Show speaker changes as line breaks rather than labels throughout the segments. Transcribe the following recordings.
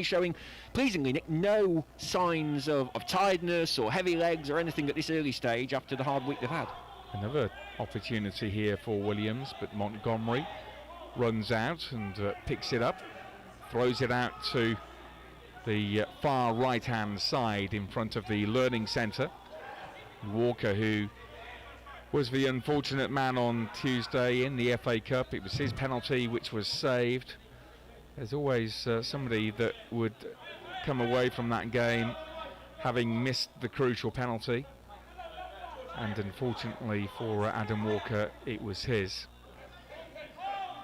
showing, pleasingly, Nick, no signs of tiredness or heavy legs or anything at this early stage after the hard week they've had.
Another opportunity here for Williams, but Montgomery runs out and picks it up, throws it out to the far right-hand side in front of the Learning Centre. Walker, who was the unfortunate man on Tuesday in the FA Cup, it was his penalty which was saved. There's always somebody that would come away from that game having missed the crucial penalty, and unfortunately for Adam Walker it was his.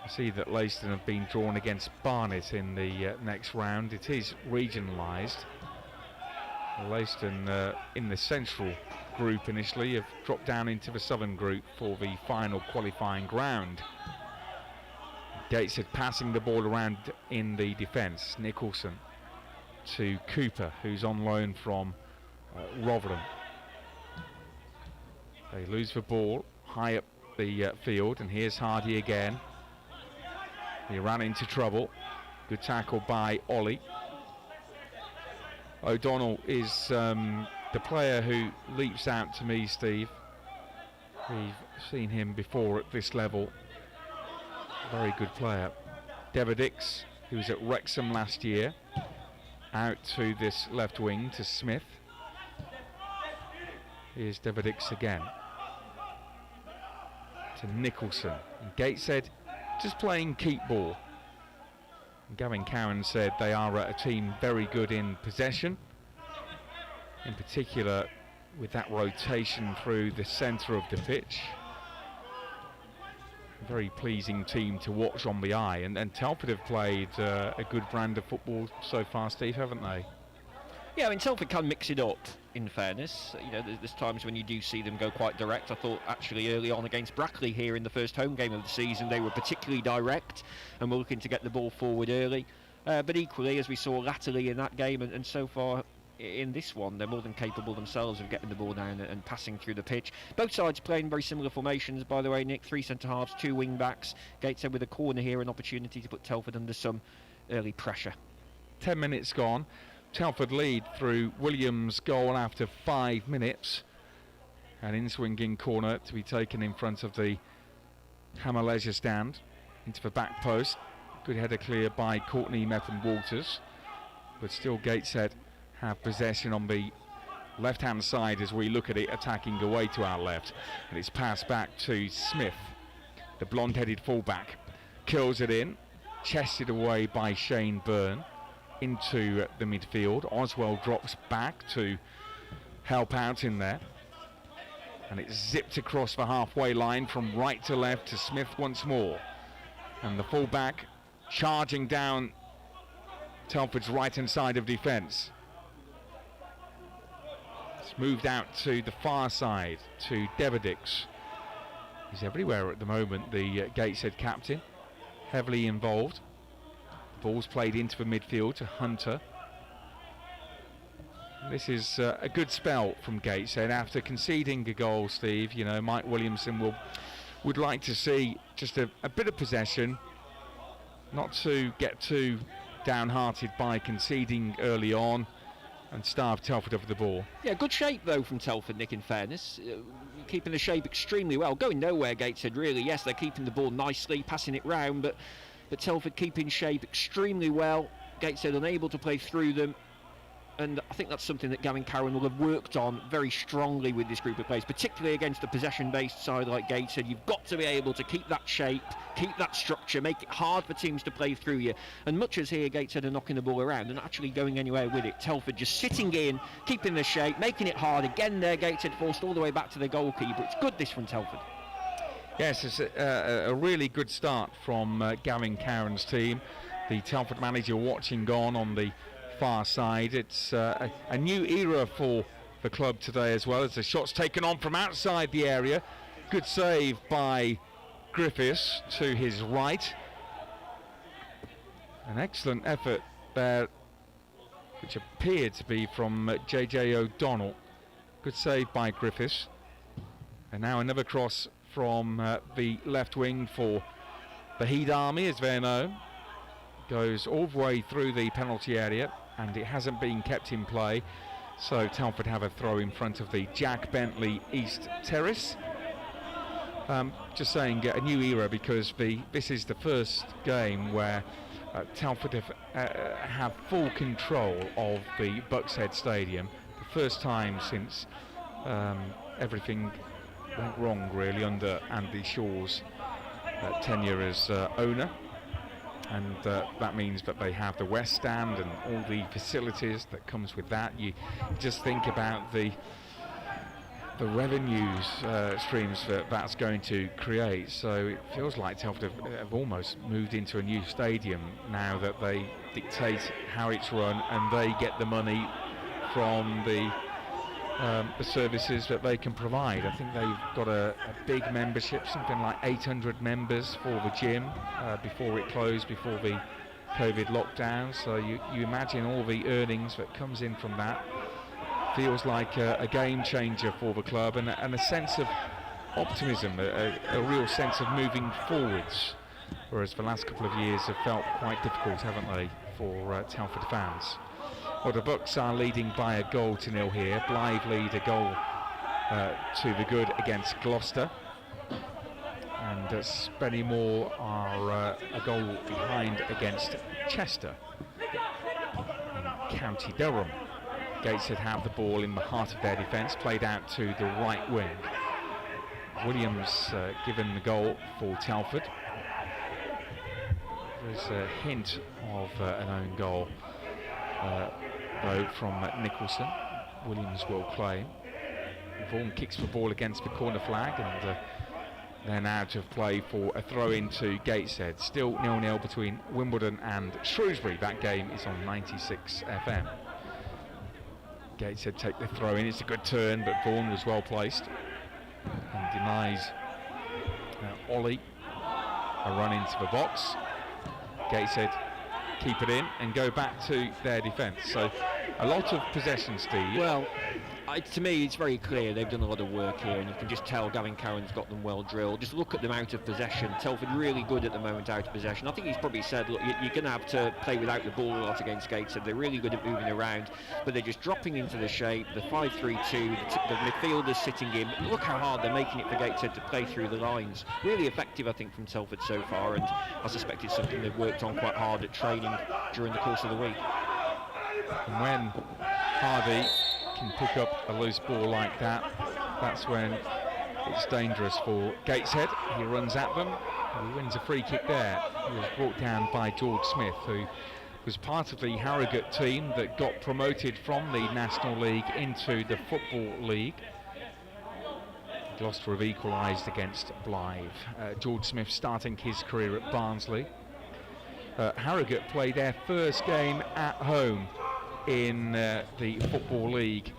I see that Leiston have been drawn against Barnet in the next round. It is regionalised. Leiston in the central group initially have dropped down into the southern group for the final qualifying round. Gateshead passing the ball around in the defence. Nicholson to Cooper, who's on loan from Rotherham. They lose the ball high up the field, and here's Hardy again. He ran into trouble. Good tackle by Ollie. O'Donnell is the player who leaps out to me, Steve. We've seen him before at this level. Very good player. Deverdix, who was at Wrexham last year, out to this left wing to Smith. Here's Deverdix again to Nicholson. And Gateshead just playing keep ball. And Gavin Cowan said they are a team very good in possession, in particular with that rotation through the centre of the pitch. Very pleasing team to watch on the eye, and Telford have played a good brand of football so far, Steve, haven't they?
Yeah, I mean, Telford can mix it up, in fairness. You know, there's times when you do see them go quite direct. I thought actually early on against Brackley here in the first home game of the season, they were particularly direct and were looking to get the ball forward early. But equally, as we saw latterly in that game and so far in this one, they're more than capable themselves of getting the ball down and passing through the pitch. Both sides playing very similar formations, by the way, Nick. 3 centre-halves, 2 wing-backs. Gateshead with a corner here, an opportunity to put Telford under some early pressure.
10 minutes gone. Telford lead through Williams' goal after 5 minutes. An in-swinging corner to be taken in front of the Hammer Leisure stand into the back post. Good header clear by Courtney Methven-Walters, but still Gateshead have possession on the left-hand side as we look at it, attacking away to our left, and it's passed back to Smith, the blonde-headed fullback, curls it in, chested away by Shane Byrne into the midfield. Oswell drops back to help out in there, and it's zipped across the halfway line from right to left to Smith once more, and the fullback charging down Telford's right-hand side of defence. It's moved out to the far side to Deverdix. He's everywhere at the moment, the Gateshead captain, heavily involved. The ball's played into the midfield to Hunter. This is a good spell from Gateshead after conceding a goal, Steve. You know, Mike Williamson would like to see just a bit of possession, not to get too downhearted by conceding early on and starve Telford over the ball.
Yeah, good shape though from Telford, Nick, in fairness. Keeping the shape extremely well. Going nowhere, Gateshead, really. Yes, they're keeping the ball nicely, passing it round, but Telford keeping shape extremely well. Gateshead unable to play through them. And I think that's something that Gavin Cowan will have worked on very strongly with this group of players, particularly against a possession-based side like Gateshead. You've got to be able to keep that shape, keep that structure, make it hard for teams to play through you. And much as here Gateshead are knocking the ball around and not actually going anywhere with it, Telford just sitting in, keeping the shape, making it hard. Again there, Gateshead forced all the way back to the goalkeeper. It's good this from Telford.
Yes, it's a really good start from Gavin Cowan's team. The Telford manager watching on the far side. It's a new era for the club today as well, as the shot's taken on from outside the area. Good save by Griffiths to his right. An excellent effort there, which appeared to be from JJ O'Donnell. Good save by Griffiths. And now another cross from the left wing for the Heed Army, as they're known. goes all the way through the penalty area, and it hasn't been kept in play. So Telford have a throw in front of the Jack Bentley East Terrace. Just saying a new era, because this is the first game where Telford have full control of the Bucks Head Stadium. The first time since everything went wrong really under Andy Shaw's tenure as owner. And that means that they have the West Stand and all the facilities that comes with that. You just think about the revenues streams that's going to create. So it feels like Telford have almost moved into a new stadium now that they dictate how it's run, and they get the money from the services that they can provide. I think they've got a big membership, something like 800 members for the gym before it closed, before the COVID lockdown. So you imagine all the earnings that comes in from that. Feels like a game changer for the club, and a sense of optimism, a real sense of moving forwards, whereas the last couple of years have felt quite difficult, haven't they, for Telford fans. Well, the Bucks are leading by 1-0 here. Blythe lead a goal to the good against Gloucester, and Spennymoor are a goal behind against Chester in County Durham. Gateshead have the ball in the heart of their defence, played out to the right wing. Williams given the goal for Telford. There's a hint of an own goal though from Nicholson. Williams will play. Vaughan kicks the ball against the corner flag, and then out of play for a throw into Gateshead. Still 0-0 between Wimbledon and Shrewsbury. That game is on 96 FM. Gateshead take the throw in. It's a good turn, but Vaughan was well placed and denies Ollie a run into the box. Gateshead keep it in and go back to their defence. So a lot of possession, Steve.
Well, to me it's very clear they've done a lot of work here, and you can just tell Gavin Cowan's got them well drilled. Just look at them out of possession. Telford really good at the moment out of possession. I think he's probably said, look, you're going to have to play without the ball a lot against Gateshead. They're really good at moving around, but they're just dropping into the shape, the 5-3-2, the midfielders sitting in. Look how hard they're making it for Gateshead to play through the lines. Really effective, I think, from Telford so far, and I suspect it's something they've worked on quite hard at training during the course of the week.
And when Hardy can pick up a loose ball like that, that's when it's dangerous for Gateshead. He runs at them and he wins a free kick there. He was brought down by George Smith, who was part of the Harrogate team that got promoted from the National League into the Football League. Gloucester have equalised against Blythe. George Smith starting his career at Barnsley. Harrogate play their first game at home in the Football League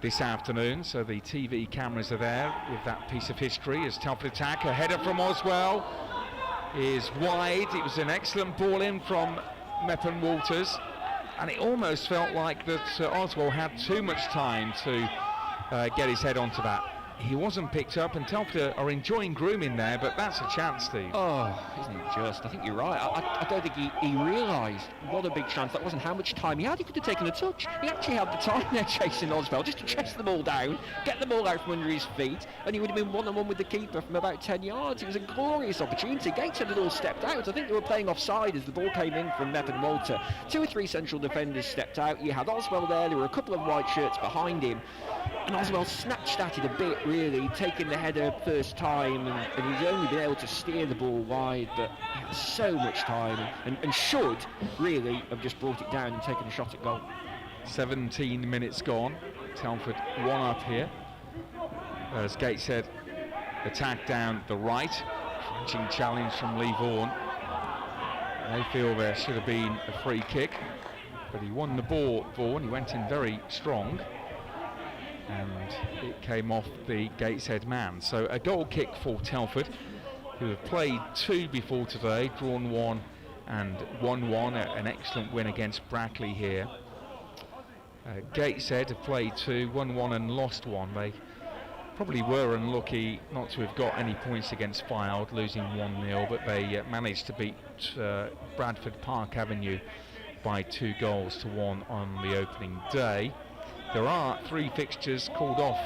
this afternoon, so the TV cameras are there with that piece of history. As Telford attack, a header from Oswell is wide. It was an excellent ball in from Meppen Walters, and it almost felt like that Oswell had too much time to get his head onto that. He wasn't picked up, and Telford are enjoying grooming there, but that's a chance, Steve.
Oh, isn't it just? I think you're right. I don't think he realised what a big chance that was and how much time he had. He could have taken a touch. He actually had the time there chasing Oswell, just to chest the ball down, get the ball out from under his feet, and he would have been one-on-one with the keeper from about 10 yards. It was a glorious opportunity. Gateshead had all stepped out. I think they were playing offside as the ball came in from Meppen Walter. 2 or 3 central defenders stepped out. You had Oswell there. There were a couple of white shirts behind him. And Oswell snatched at it a bit, really, taking the header first time, and he's only been able to steer the ball wide, but he had so much time and should really have just brought it down and taken a shot at goal.
17 minutes gone. Telford 1 up here as Gateshead attack down the right. Crunching challenge from Lee Vaughan. They feel there should have been a free kick, but he won the ball, Vaughan. He went in very strong, and it came off the Gateshead man. So a goal kick for Telford, who have played 2 before today, drawn 1 and won 1, an excellent win against Brackley here. Gateshead have played 2, won 1 and lost 1. They probably were unlucky not to have got any points against Fylde, losing 1-0, but they managed to beat Bradford Park Avenue by 2-1 on the opening day. There are 3 fixtures called off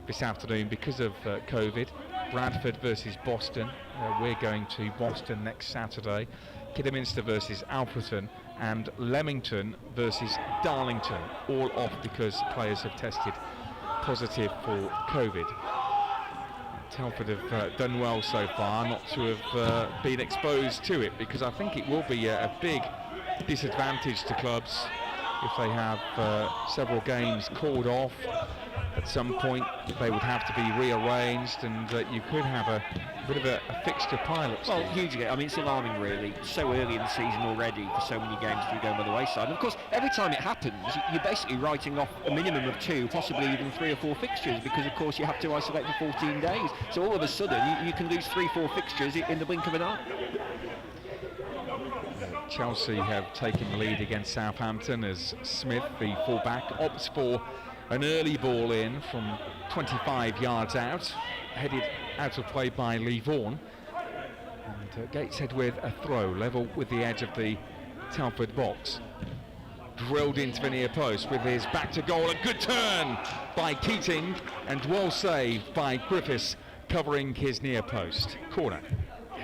this afternoon because of COVID. Bradford versus Boston. We're going to Boston next Saturday. Kidderminster versus Alfreton, and Leamington versus Darlington, all off because players have tested positive for COVID. Telford have done well so far not to have been exposed to it, because I think it will be a big disadvantage to clubs if they have several games called off. At some point they would have to be rearranged, and you could have a bit of a fixture pile-up.
Well, hugely. I mean, it's alarming really, so early in the season already for so many games to be going by the wayside. And of course, every time it happens, you're basically writing off a minimum of 2, possibly even 3 or 4 fixtures, because of course you have to isolate for 14 days. So all of a sudden you can lose 3-4 fixtures in the blink of an eye.
Chelsea have taken the lead against Southampton as Smith, the fullback, opts for an early ball in from 25 yards out, headed out of play by Lee Vaughan. And Gateshead with a throw, level with the edge of the Telford box. Drilled into the near post with his back to goal. A good turn by Keating and well saved by Griffiths, covering his near post. Corner.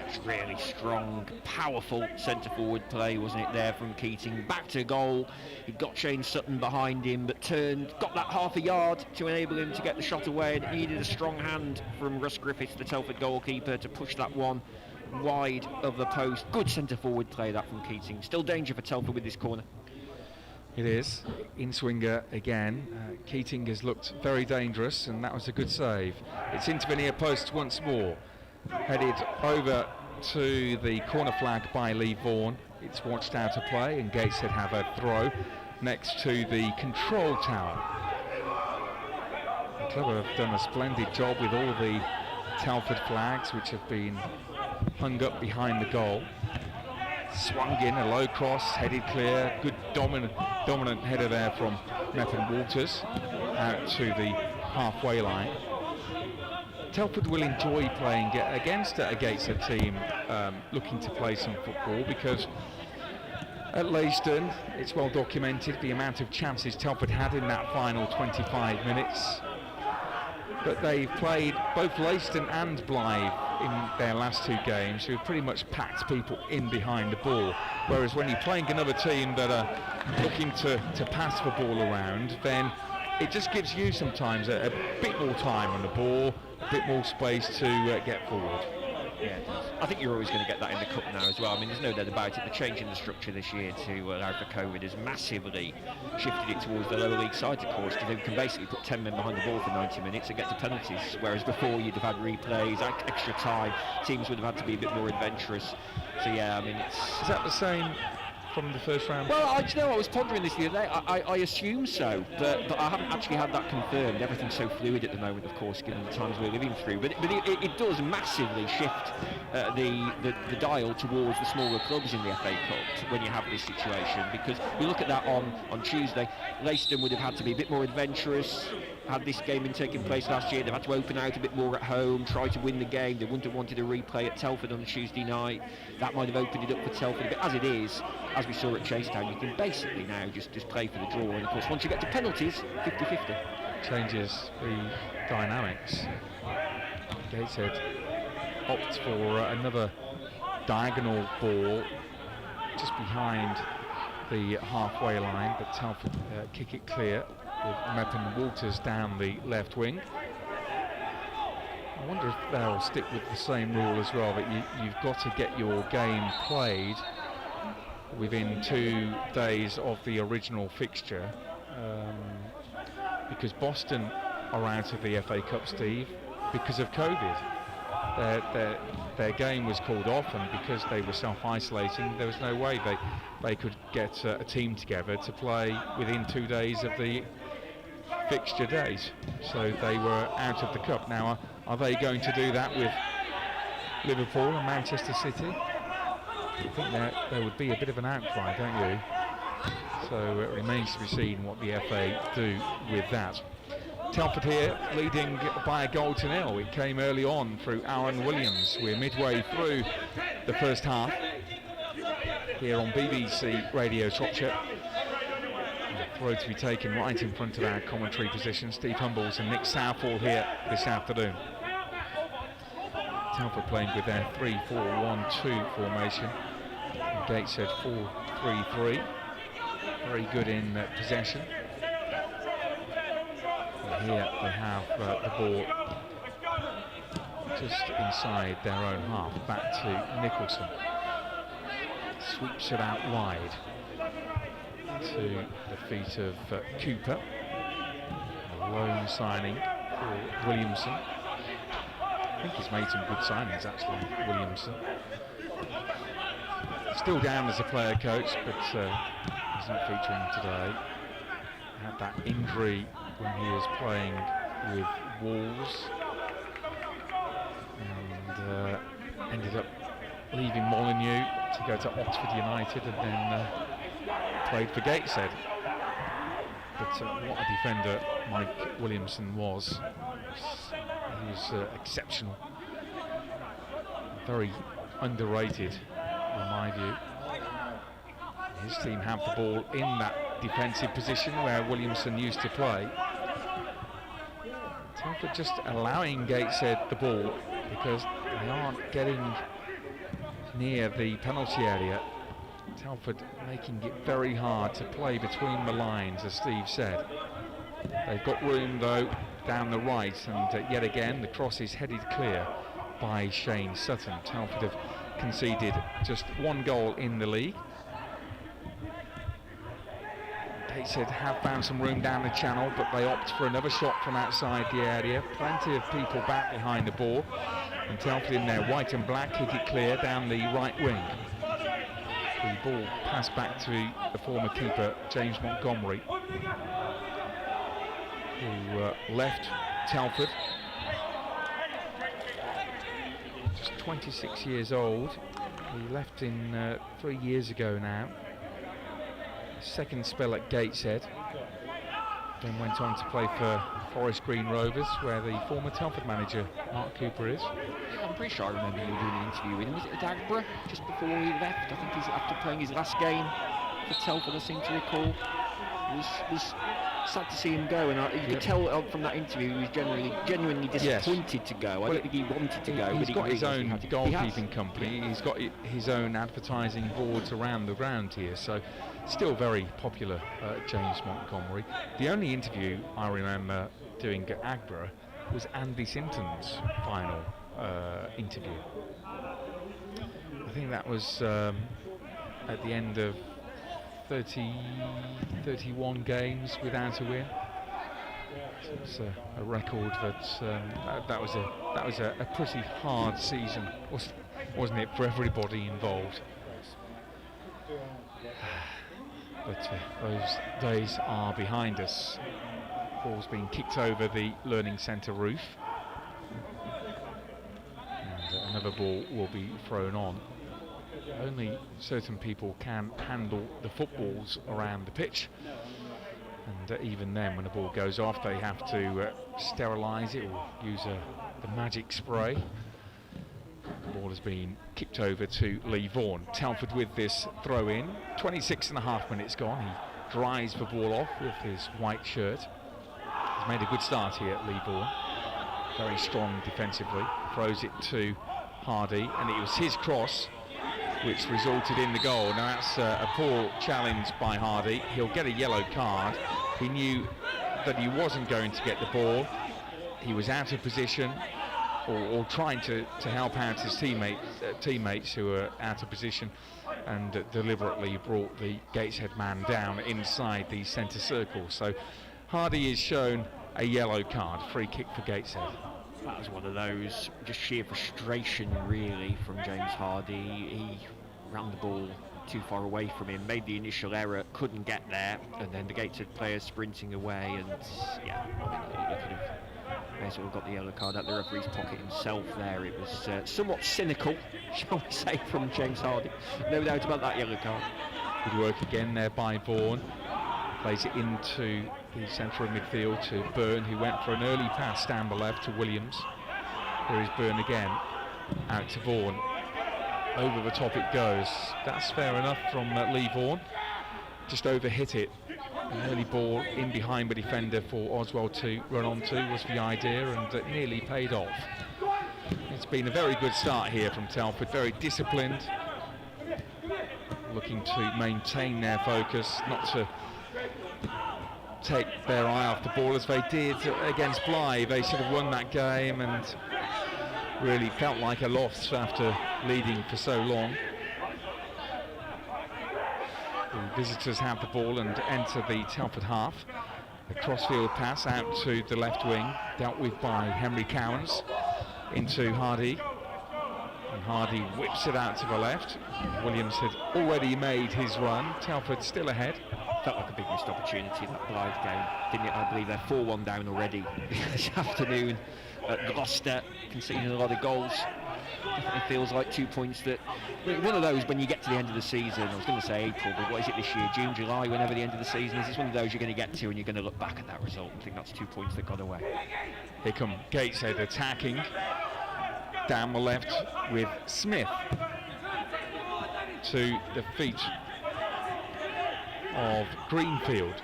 It's really strong, powerful centre-forward play, wasn't it, there from Keating. Back to goal. He got Shane Sutton behind him, but turned, got that half a yard to enable him to get the shot away, and it needed a strong hand from Russ Griffiths, the Telford goalkeeper, to push that one wide of the post. Good centre-forward play, that from Keating. Still danger for Telford with this corner.
It is. In-swinger again. Keating has looked very dangerous, and that was a good save. It's into the near post once more. Headed over to the corner flag by Lee Vaughan. It's watched out of play, and Gateshead have a throw next to the control tower. The club have done a splendid job with all the Telford flags which have been hung up behind the goal. Swung in, a low cross, headed clear. Good dominant header there from Meppen Walters out to the halfway line. Telford will enjoy playing against a Gateshead team looking to play some football, because at Leiston it's well documented the amount of chances Telford had in that final 25 minutes. But they've played both Leiston and Blythe in their last 2 games, who have pretty much packed people in behind the ball. Whereas when you're playing another team that are looking to pass the ball around, then it just gives you sometimes a bit more time on the ball, a bit more space to get forward.
Yeah, I think you're always going to get that in the Cup now as well. I mean, there's no doubt about it. The change in the structure this year to allow for COVID has massively shifted it towards the lower league sides, of course, because they can basically put 10 men behind the ball for 90 minutes and get to penalties, whereas before you'd have had replays, extra time, teams would have had to be a bit more adventurous. So yeah, I mean, it's...
Is that the same from the first round?
Well, I was pondering this the other day. I assume so, but I haven't actually had that confirmed. Everything's so fluid at the moment, of course, given the times we're living through. But it does massively shift the dial towards the smaller clubs in the FA Cup when you have this situation, because you look at that on Tuesday. Leiston would have had to be a bit more adventurous. Had this game been taking place last year, they've had to open out a bit more at home, try to win the game. They wouldn't have wanted a replay at Telford on Tuesday night. That might have opened it up for Telford. But as it is, as we saw at Chasetown, you can basically now just play for the draw. And of course, once you get to penalties, 50-50.
Changes the dynamics. Gateshead opts for another diagonal ball just behind the halfway line, but Telford kick it clear with Meppen Walters down the left wing. I wonder if they'll stick with the same rule as well, that you've got to get your game played within 2 days of the original fixture, because Boston are out of the FA Cup, Steve, because of COVID. Their game was called off, and because they were self-isolating, there was no way they could get a team together to play within 2 days of the fixture date, so they were out of the Cup. Now, are they going to do that with Liverpool and Manchester City? I think there would be a bit of an outcry, don't you? So it remains to be seen what the FA do with that. Telford here leading by a goal to nil. It came early on through Aaron Williams. We're midway through the first half here on BBC Radio Shropshire. Throw to be taken right in front of our commentary position. Steve Humbles and Nick Southall here this afternoon. Telford playing with their 3-4-1-2 formation. And Gateshead 4-3-3. Very good in possession. And here they have the ball just inside their own half. Back to Nicholson. Sweeps it out wide to the feet of Cooper. A loan signing for Williamson. I think he's made some good signings actually, Williamson. Still down as a player coach, but he's not featuring today. Had that injury when he was playing with Wolves, and ended up leaving Molineux to go to Oxford United, and then played for Gateshead. But what a defender Mike Williamson was. He was exceptional. Very underrated in my view. His team have the ball in that defensive position where Williamson used to play. Telford just allowing Gateshead the ball because they aren't getting near the penalty area. Telford making it very hard to play between the lines, as Steve said. They've got room though down the right, and yet again the cross is headed clear by Shane Sutton. Telford have conceded just one goal in the league. Gateshead have found some room down the channel, but they opt for another shot from outside the area. Plenty of people back behind the ball, and Telford in their white and black kick it clear down the right wing. The ball passed back to the former keeper James Montgomery, who left Telford. Just 26 years old. He left in 3 years ago now. Second spell at Gateshead. Then went on to play for Forest Green Rovers, where the former Telford manager Mark Cooper is.
I'm pretty sure I remember you doing an interview with him. Was it at Agborough just before he left? I think he's after playing his last game for Telford, I seem to recall. It was sad to see him go, and you could tell from that interview he was genuinely disappointed to go. I don't think he wanted to go.
He's got his own goalkeeping company. He's got his own advertising boards around the ground here, so still very popular, James Montgomery. The only interview I remember doing at Agborough was Andy Sinton's final interview. I think that was at the end of 31 games without a win. So it's a record that was a pretty hard season, wasn't it, for everybody involved? But those days are behind us. Ball's been kicked over the Learning Centre roof, and another ball will be thrown on. Only certain people can handle the footballs around the pitch, and even then, when the ball goes off, they have to sterilise it or use the magic spray. The ball has been kicked over to Lee Vaughan. Telford with this throw in. 26.5 minutes gone. He dries the ball off with his white shirt. He's made a good start here at Lee Vaughan. Very strong defensively. Throws it to Hardy, and it was his cross which resulted in the goal. Now that's a poor challenge by Hardy. He'll get a yellow card. He knew that he wasn't going to get the ball. He was out of position, or trying to help out his teammates who were out of position, and deliberately brought the Gateshead man down inside the centre circle. So Hardy is shown a yellow card. Free kick for Gateshead.
That was one of those, just sheer frustration really from James Hardy. He ran the ball too far away from him, made the initial error, couldn't get there, and then the Gateshead player sprinting away, and yeah, I mean, he could have basically got the yellow card out the referee's pocket himself there. It was somewhat cynical, shall we say, from James Hardy. No doubt about that yellow card.
Good work again there by Vaughan. Plays it into the centre of midfield to Byrne, who went for an early pass down the left to Williams. Here is Byrne again, out to Vaughan. Over the top it goes. That's fair enough from Lee Vaughan. Just overhit it. An early ball in behind the defender for Oswald to run onto was the idea, and it nearly paid off. It's been a very good start here from Telford, very disciplined, looking to maintain their focus, not to take their eye off the ball as they did against Blythe. They should have won that game and really felt like a loss after leading for so long. The visitors have the ball and enter the Telford half. A crossfield pass out to the left wing, dealt with by Henry Cowans into Hardy. And Hardy whips it out to the left. Williams had already made his run. Telford still ahead.
Felt like a big missed opportunity in that Blythe game, didn't it? I believe they're 4-1 down already this afternoon at Gloucester, conceding a lot of goals. Definitely feels like 2 points that, one of those when you get to the end of the season, I was going to say April, but what is it this year, June, July, whenever the end of the season is, it's one of those you're going to get to and you're going to look back at that result and think that's 2 points that got away.
Here come Gateshead attacking down the left with Smith to the feet of Greenfield.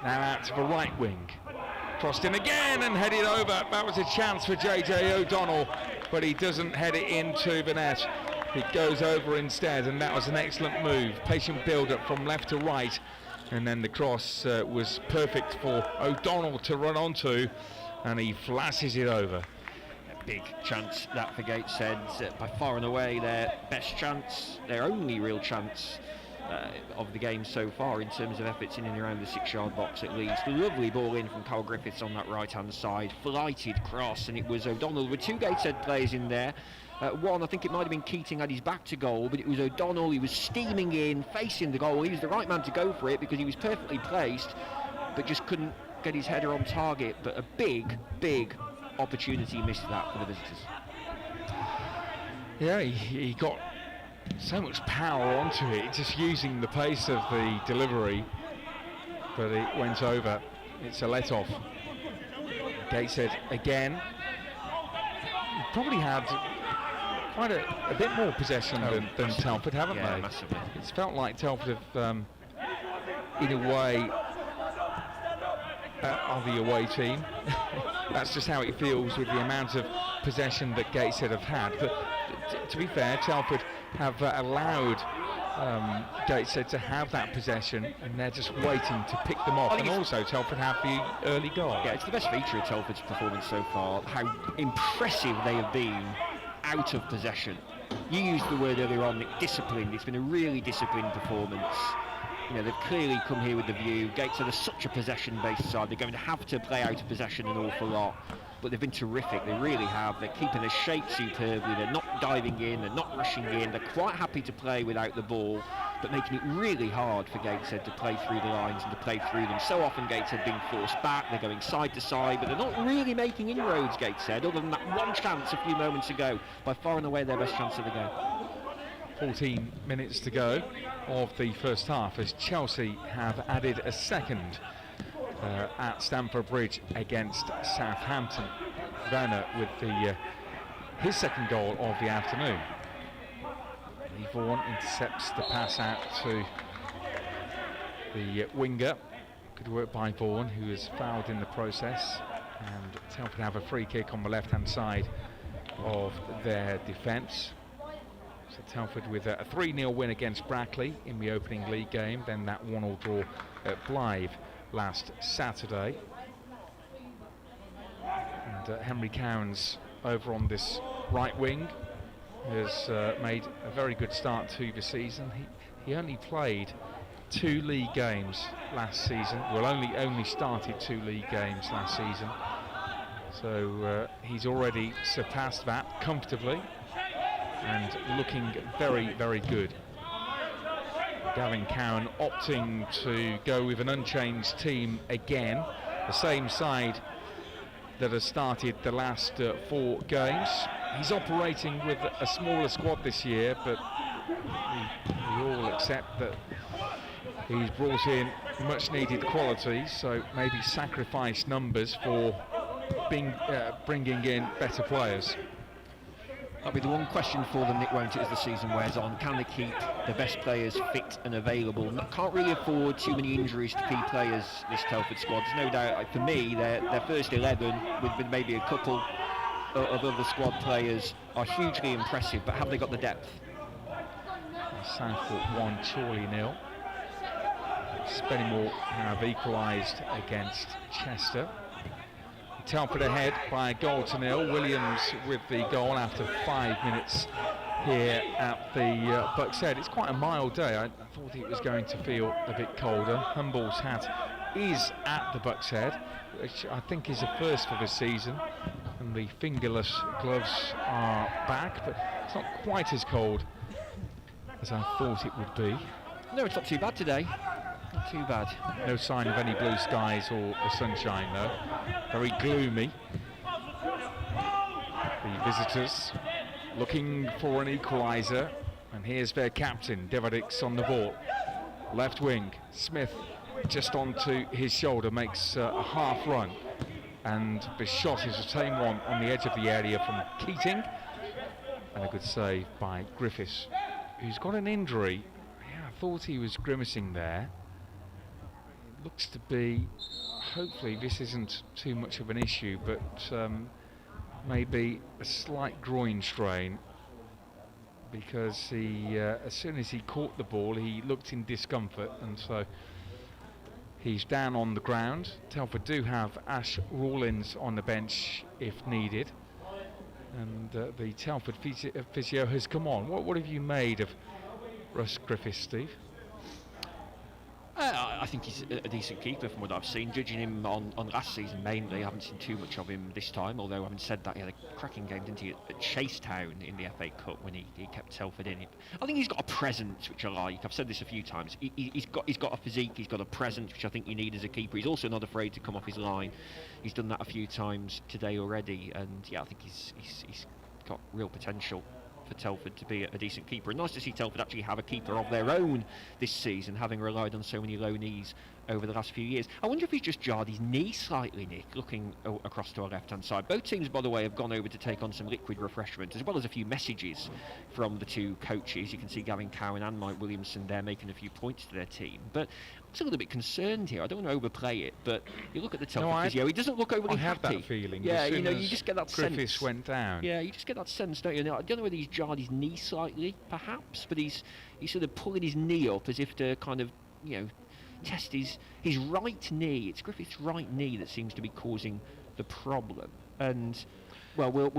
Now out to the right wing. Crossed in again and headed over. That was a chance for JJ O'Donnell, but he doesn't head it into the net. It goes over instead, and that was an excellent move. Patient build-up from left to right, and then the cross was perfect for O'Donnell to run onto, and he flashes it over.
A big chance that for Gateshead, by far and away their best chance, their only real chance of the game so far in terms of efforts in and around the 6-yard box at least. A lovely ball in from Carl Griffiths on that right hand side, flighted cross, and it was O'Donnell. There were two Gateshead players in there. One, I think it might have been Keating, had his back to goal, but it was O'Donnell. He was steaming in, facing the goal. He was the right man to go for it because he was perfectly placed, but just couldn't get his header on target. But a big opportunity missed that for the visitors.
Yeah, he got so much power onto it, just using the pace of the delivery, but it went over. It's a let-off. Gateshead again. Probably had quite a bit more possession than Telford, haven't they?
Massively.
It's felt like Telford have, in a way, are the away team. That's just how it feels with the amount of possession that Gateshead have had. But to be fair, Telford have allowed Gateshead to have that possession, and they're just waiting to pick them off. And also Telford have the early goal.
Yeah, it's the best feature of Telford's performance so far, how impressive they have been out of possession. You used the word earlier on, disciplined. It's been a really disciplined performance. You know, they've clearly come here with the view. Gateshead are such a possession-based side. They're going to have to play out of possession an awful lot. But they've been terrific, they really have. They're keeping their shape superbly, they're not diving in, they're not rushing in, they're quite happy to play without the ball, but making it really hard for Gateshead to play through the lines and to play through them. So often Gateshead being forced back, they're going side to side, but they're not really making inroads, Gateshead, other than that one chance a few moments ago. By far and away their best chance of the game.
14 minutes to go of the first half as Chelsea have added a second at Stamford Bridge against Southampton. Werner with his second goal of the afternoon. Lee Vaughan intercepts the pass out to the winger. Good work by Vaughan, who is fouled in the process, and Telford have a free kick on the left hand side of their defence. So Telford with a 3-0 win against Brackley in the opening league game, then that 1-1 draw at Blythe last Saturday. And Henry Cowans over on this right wing has made a very good start to the season. He only played 2 league games last season. Well, only started 2 league games last season. So he's already surpassed that comfortably and looking very good. Gavin Cowan opting to go with an unchanged team again, the same side that has started the last 4 games. He's operating with a smaller squad this year, but we all accept that He's brought in much needed qualities, so maybe sacrifice numbers for bringing in better players.
That'll be the one question for them, Nick, won't it, as the season wears on? Can they keep the best players fit and available? Can't really afford too many injuries to key players, this Telford squad. There's no doubt, for me, their first 11, with maybe a couple of other squad players, are hugely impressive, but have they got the depth?
Southport 1, Chorley 0. Spennymoor have equalised against Chester. Telford ahead by a goal to 0. Williams with the goal after 5 minutes here at the Bucks Head. It's quite a mild day. I thought it was going to feel a bit colder. Humble's hat is at the Bucks Head, which I think is a first for the season. And the fingerless gloves are back, but it's not quite as cold as I thought it would be.
No, it's not too bad today. Not too bad.
No sign of any blue skies or sunshine though. Very gloomy. The visitors looking for an equaliser, and here's their captain, Deverdix, on the ball. Left wing, Smith just onto his shoulder, makes a half run, and the shot is a tame one on the edge of the area from Keating, and a good save by Griffiths, who's got an injury. Yeah, I thought he was grimacing there. It looks to be, hopefully this isn't too much of an issue, but maybe a slight groin strain, because he, as soon as he caught the ball, he looked in discomfort, and so he's down on the ground. Telford do have Ash Rawlins on the bench if needed, and the Telford physio has come on. What have you made of Russ Griffiths, Steve?
I think he's a decent keeper from what I've seen. Judging him on last season mainly, I haven't seen too much of him this time, although having said that, he had a cracking game, didn't he, at Chasetown in the FA Cup when he kept Telford in it. I think he's got a presence which I like. I've said this a few times. He's got a physique, he's got a presence which I think you need as a keeper. He's also not afraid to come off his line. He's done that a few times today already, and yeah, I think he's got real potential for Telford to be a decent keeper. And nice to see Telford actually have a keeper of their own this season, having relied on so many loanees over the last few years. I wonder if he's just jarred his knee slightly, Nick, looking across to our left-hand side. Both teams, by the way, have gone over to take on some liquid refreshment, as well as a few messages from the two coaches. You can see Gavin Cowan and Mike Williamson there making a few points to their team. But I'm still a little bit concerned here. I don't want to overplay it, but you look at the Telford physio, he doesn't look overly happy.
I had that feeling.
Yeah, you know, you just get that sense.
Griffiths went down.
Yeah, you just get that sense, don't you? Now, I don't know whether he's jarred his knee slightly, perhaps, but he's sort of pulling his knee up as if to kind of, you know, test his right knee. It's Griffith's right knee that seems to be causing the problem. And well, we'll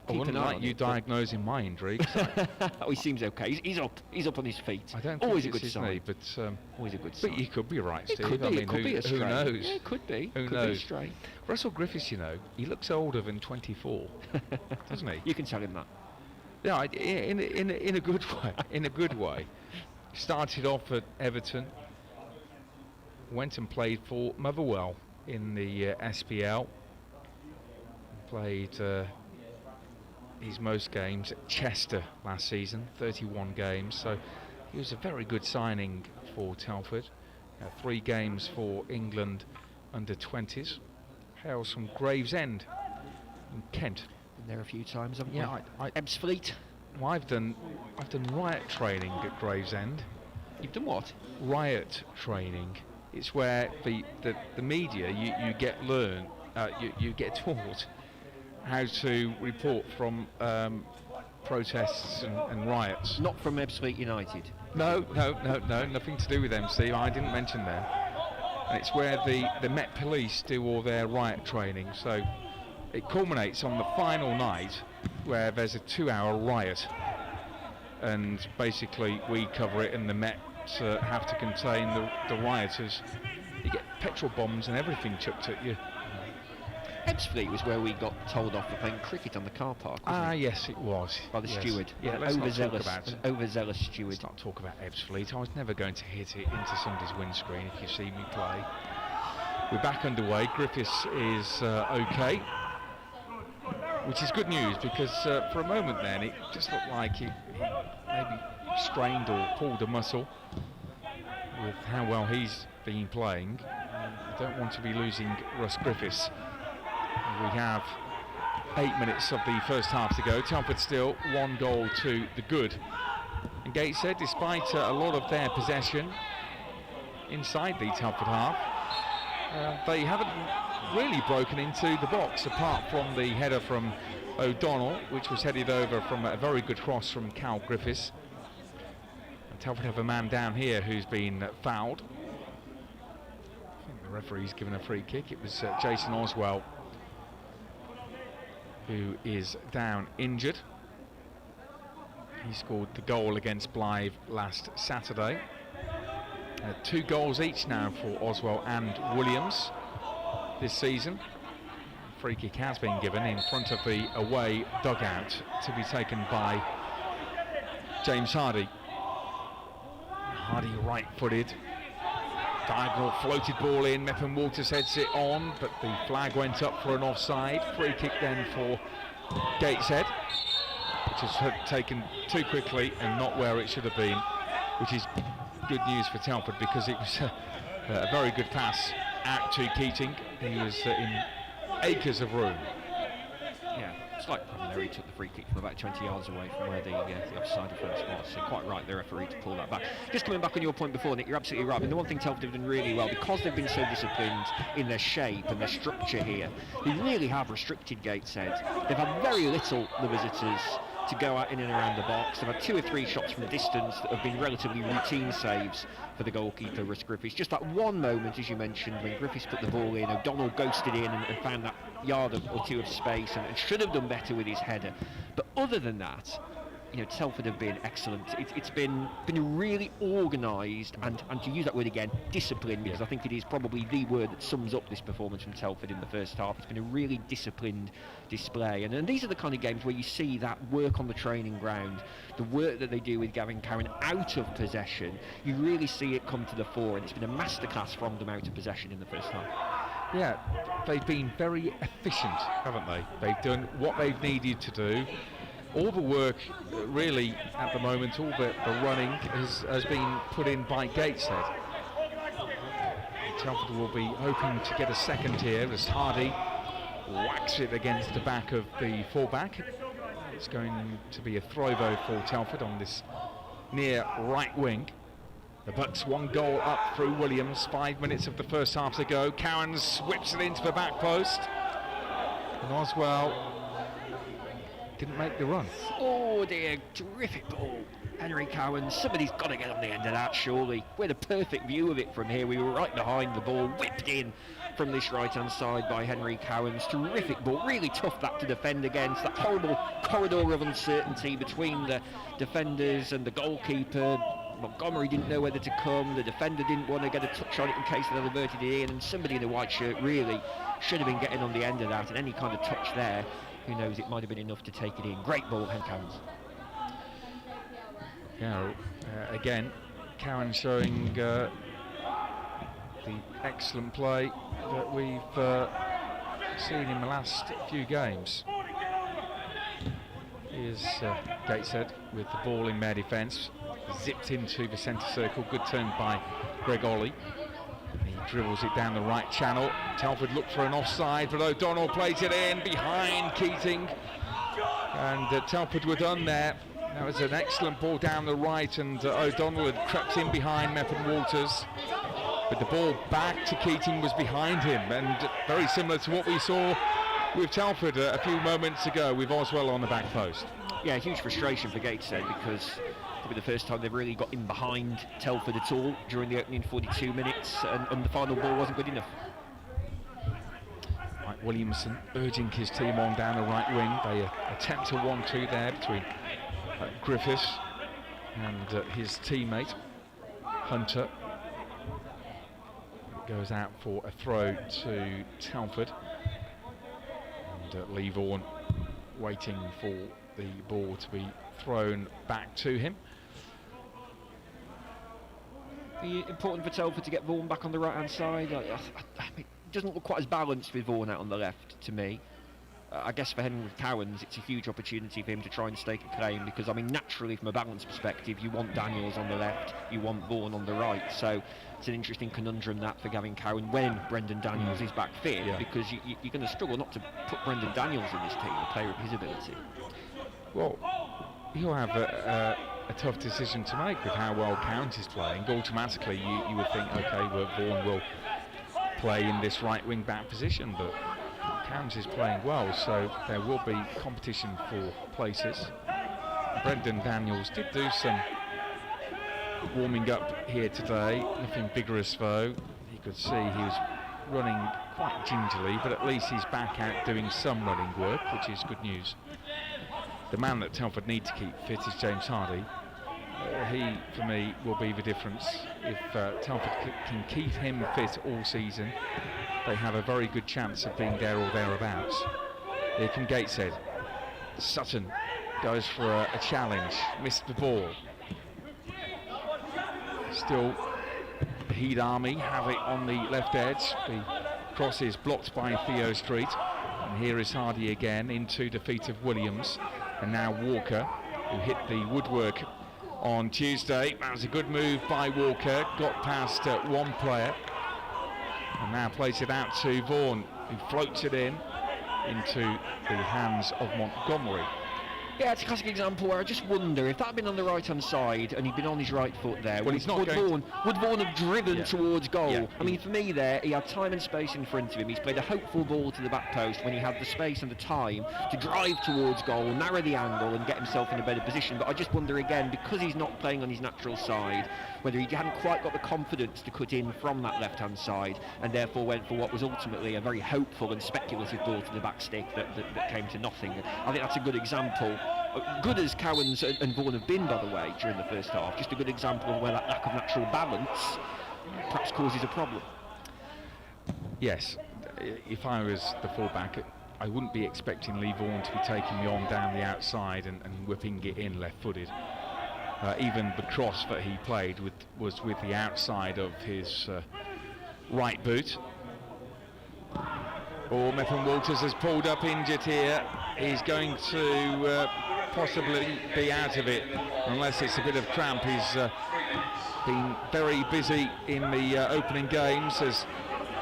keep an eye on it.
You diagnosing my injury.
Oh, he seems okay. He's up on his feet.
I don't
always
think
a good sign.
Knee, but
always a good sign.
But you could be right, Steve.
It could be. It could be a strain.
Who knows?
Yeah, it could be.
Who
could
knows?
Be a strain.
Russell Griffiths, you know, he looks older than 24, doesn't he?
You can tell him that.
Yeah, in a good way. In a good way. Started off at Everton. Went and played for Motherwell in the SPL. Played his most games at Chester last season, 31 games. So he was a very good signing for Telford. 3 games for England under 20s. Hails from Gravesend in Kent.
Been there a few times, haven't
yeah,
we? Ebbsfleet.
Well, I've done riot training at Gravesend.
You've done what?
Riot training. It's where the media you get you get taught how to report from protests and riots.
Not from Ebbsfleet United.
No, nothing to do with them, Steve. I didn't mention them. And it's where the Met Police do all their riot training. So it culminates on the final night where there's a 2-hour riot, and basically we cover it, and the Met have to contain the rioters. You get petrol bombs and everything chucked at you.
Ebbsfleet was where we got told off for playing cricket on the car park.
Yes, it was.
By the steward.
Yeah,
an overzealous steward.
Let's not talk about Ebbsfleet. I was never going to hit it into somebody's windscreen if you see me play. We're back underway. Griffiths is okay, which is good news, because for a moment then it just looked like he maybe strained or pulled a muscle. with how well he's been playing. I don't want to be losing Russ Griffiths. We have 8 minutes of the first half to go. Telford still 1 goal to the good. And Gateshead, despite a lot of their possession inside the Telford half, they haven't really broken into the box, apart from the header from O'Donnell, which was headed over from a very good cross from Cal Griffiths. And Telford have a man down here who's been fouled. I think the referee's given a free kick. It was Jason Oswell who is down injured. He scored the goal against Blythe last Saturday. 2 goals each now for Oswell and Williams this season. Free kick has been given in front of the away dugout to be taken by James Hardy. Hardy right-footed. Diagonal floated ball in, Mepham Walters heads it on, but the flag went up for an offside. Free kick then for Gateshead, which is taken too quickly and not where it should have been, which is good news for Telford, because it was a very good pass out to Keating. He was in acres of room.
Yeah, slight problem there. He took the free kick from about 20 yards away from where the offside defence was. So quite right, the referee, to pull that back. Just coming back on your point before, Nick, you're absolutely right. I mean, the one thing Telford have done really well, because they've been so disciplined in their shape and their structure here, they really have restricted Gateshead. They've had very little, the visitors, to go out in and around the box. They've had 2 or 3 shots from a distance that have been relatively routine saves for the goalkeeper, Russ Griffiths. Just that one moment, as you mentioned, when Griffiths put the ball in, O'Donnell ghosted in and found that yard or 2 of space and should have done better with his header. But other than that, you know, Telford have been excellent. It's been really organised and to use that word again, disciplined, because I think it is probably the word that sums up this performance from Telford in the first half. It's been a really disciplined display, and these are the kind of games where you see that work on the training ground, the work that they do with Gavin Cowan out of possession. You really see it come to the fore, and it's been a masterclass from them out of possession in the first half.
Yeah, they've been very efficient, haven't they? They've done what they've needed to do. All the work, really, at the moment, all the running has been put in by Gateshead. Telford will be hoping to get a second here as Hardy whacks it against the back of the fullback. It's going to be a throw, though, for Telford on this near right wing. The Bucks 1 goal up through Williams. 5 minutes of the first half to go. Cowan whips it into the back post. And Oswell didn't make the run.
Oh dear, terrific ball. Henry Cowan, somebody's got to get on the end of that, surely. We had a perfect view of it from here. We were right behind the ball, whipped in from this right-hand side by Henry Cowan's. Terrific ball, really tough that to defend against. That horrible corridor of uncertainty between the defenders and the goalkeeper. Montgomery didn't know whether to come, the defender didn't want to get a touch on it in case they diverted it in, and somebody in a white shirt really should have been getting on the end of that, and any kind of touch there, who knows, it might have been enough to take it in. Great ball, Henry Cowan.
Yeah, again, Cowan showing the excellent play that we've seen in the last few games. Here's Gateshead with the ball in their defence, zipped into the centre circle. Good turn by Greg Ollie. He dribbles it down the right channel. Telford look for an offside, but O'Donnell plays it in behind Keating, and Telford were done there. That was an excellent ball down the right, and O'Donnell had crept in behind Mepham Walters, but the ball back to Keating was behind him, and very similar to what we saw with Telford a few moments ago with Oswell on the back post.
Yeah, huge frustration for Gateshead, because probably the first time they've really got in behind Telford at all during the opening 42 minutes, and the final ball wasn't good enough.
Mike Williamson urging his team on down the right wing. They attempt a 1-2 there between Griffiths and his teammate Hunter. It goes out for a throw to Telford, and Lee Vaughan waiting for the ball to be thrown back to him.
Be important for Telford to get Vaughan back on the right hand side. I mean, it doesn't look quite as balanced with Vaughan out on the left to me. I guess for Henry Cowans, it's a huge opportunity for him to try and stake a claim, because I mean, naturally from a balance perspective, you want Daniels on the left, you want Vaughan on the right, so it's an interesting conundrum that for Gavin Cowan when Brendan Daniels is back fit, because you're going to struggle not to put Brendan Daniels in this team, a player of his ability.
Well, he'll have a tough decision to make with how well Cowans is playing. Automatically you would think, okay, well, Vaughan will play in this right wing back position, but Cowans is playing well, so there will be competition for places. Brendan Daniels did do some warming up here today, nothing vigorous though. You could see he was running quite gingerly, but at least he's back out doing some running work, which is good news. The man that Telford need to keep fit is James Hardy. He, for me, will be the difference. If Telford can keep him fit all season, they have a very good chance of being there or thereabouts. Here come Gateshead. Sutton goes for a challenge, missed the ball. Still, the Heed Army have it on the left edge. The cross is blocked by Theo Street. And here is Hardy again into defeat of Williams. And now Walker, who hit the woodwork on Tuesday. That was a good move by Walker, got past one player. And now plays it out to Vaughan, who floats it into the hands of Montgomery.
Yeah, it's a classic example where I just wonder if that had been on the right-hand side and he'd been on his right foot there,
well,
would Vaughan have driven towards goal?
Yeah.
I mean, for me there, he had time and space in front of him. He's played a hopeful ball to the back post when he had the space and the time to drive towards goal, narrow the angle and get himself in a better position. But I just wonder again, because he's not playing on his natural side, whether he hadn't quite got the confidence to cut in from that left-hand side and therefore went for what was ultimately a very hopeful and speculative ball to the back stick that came to nothing. I think that's a good example. Good as Cowans and Vaughan have been, by the way, during the first half, just a good example of where that lack of natural balance perhaps causes a problem.
Yes, if I was the fullback, I wouldn't be expecting Lee Vaughan to be taking me on down the outside and whipping it in left-footed. Even the cross that he played was with the outside of his right boot. Oh, Mepham Walters has pulled up injured here. He's going to possibly be out of it unless it's a bit of cramp. He's been very busy in the opening games. As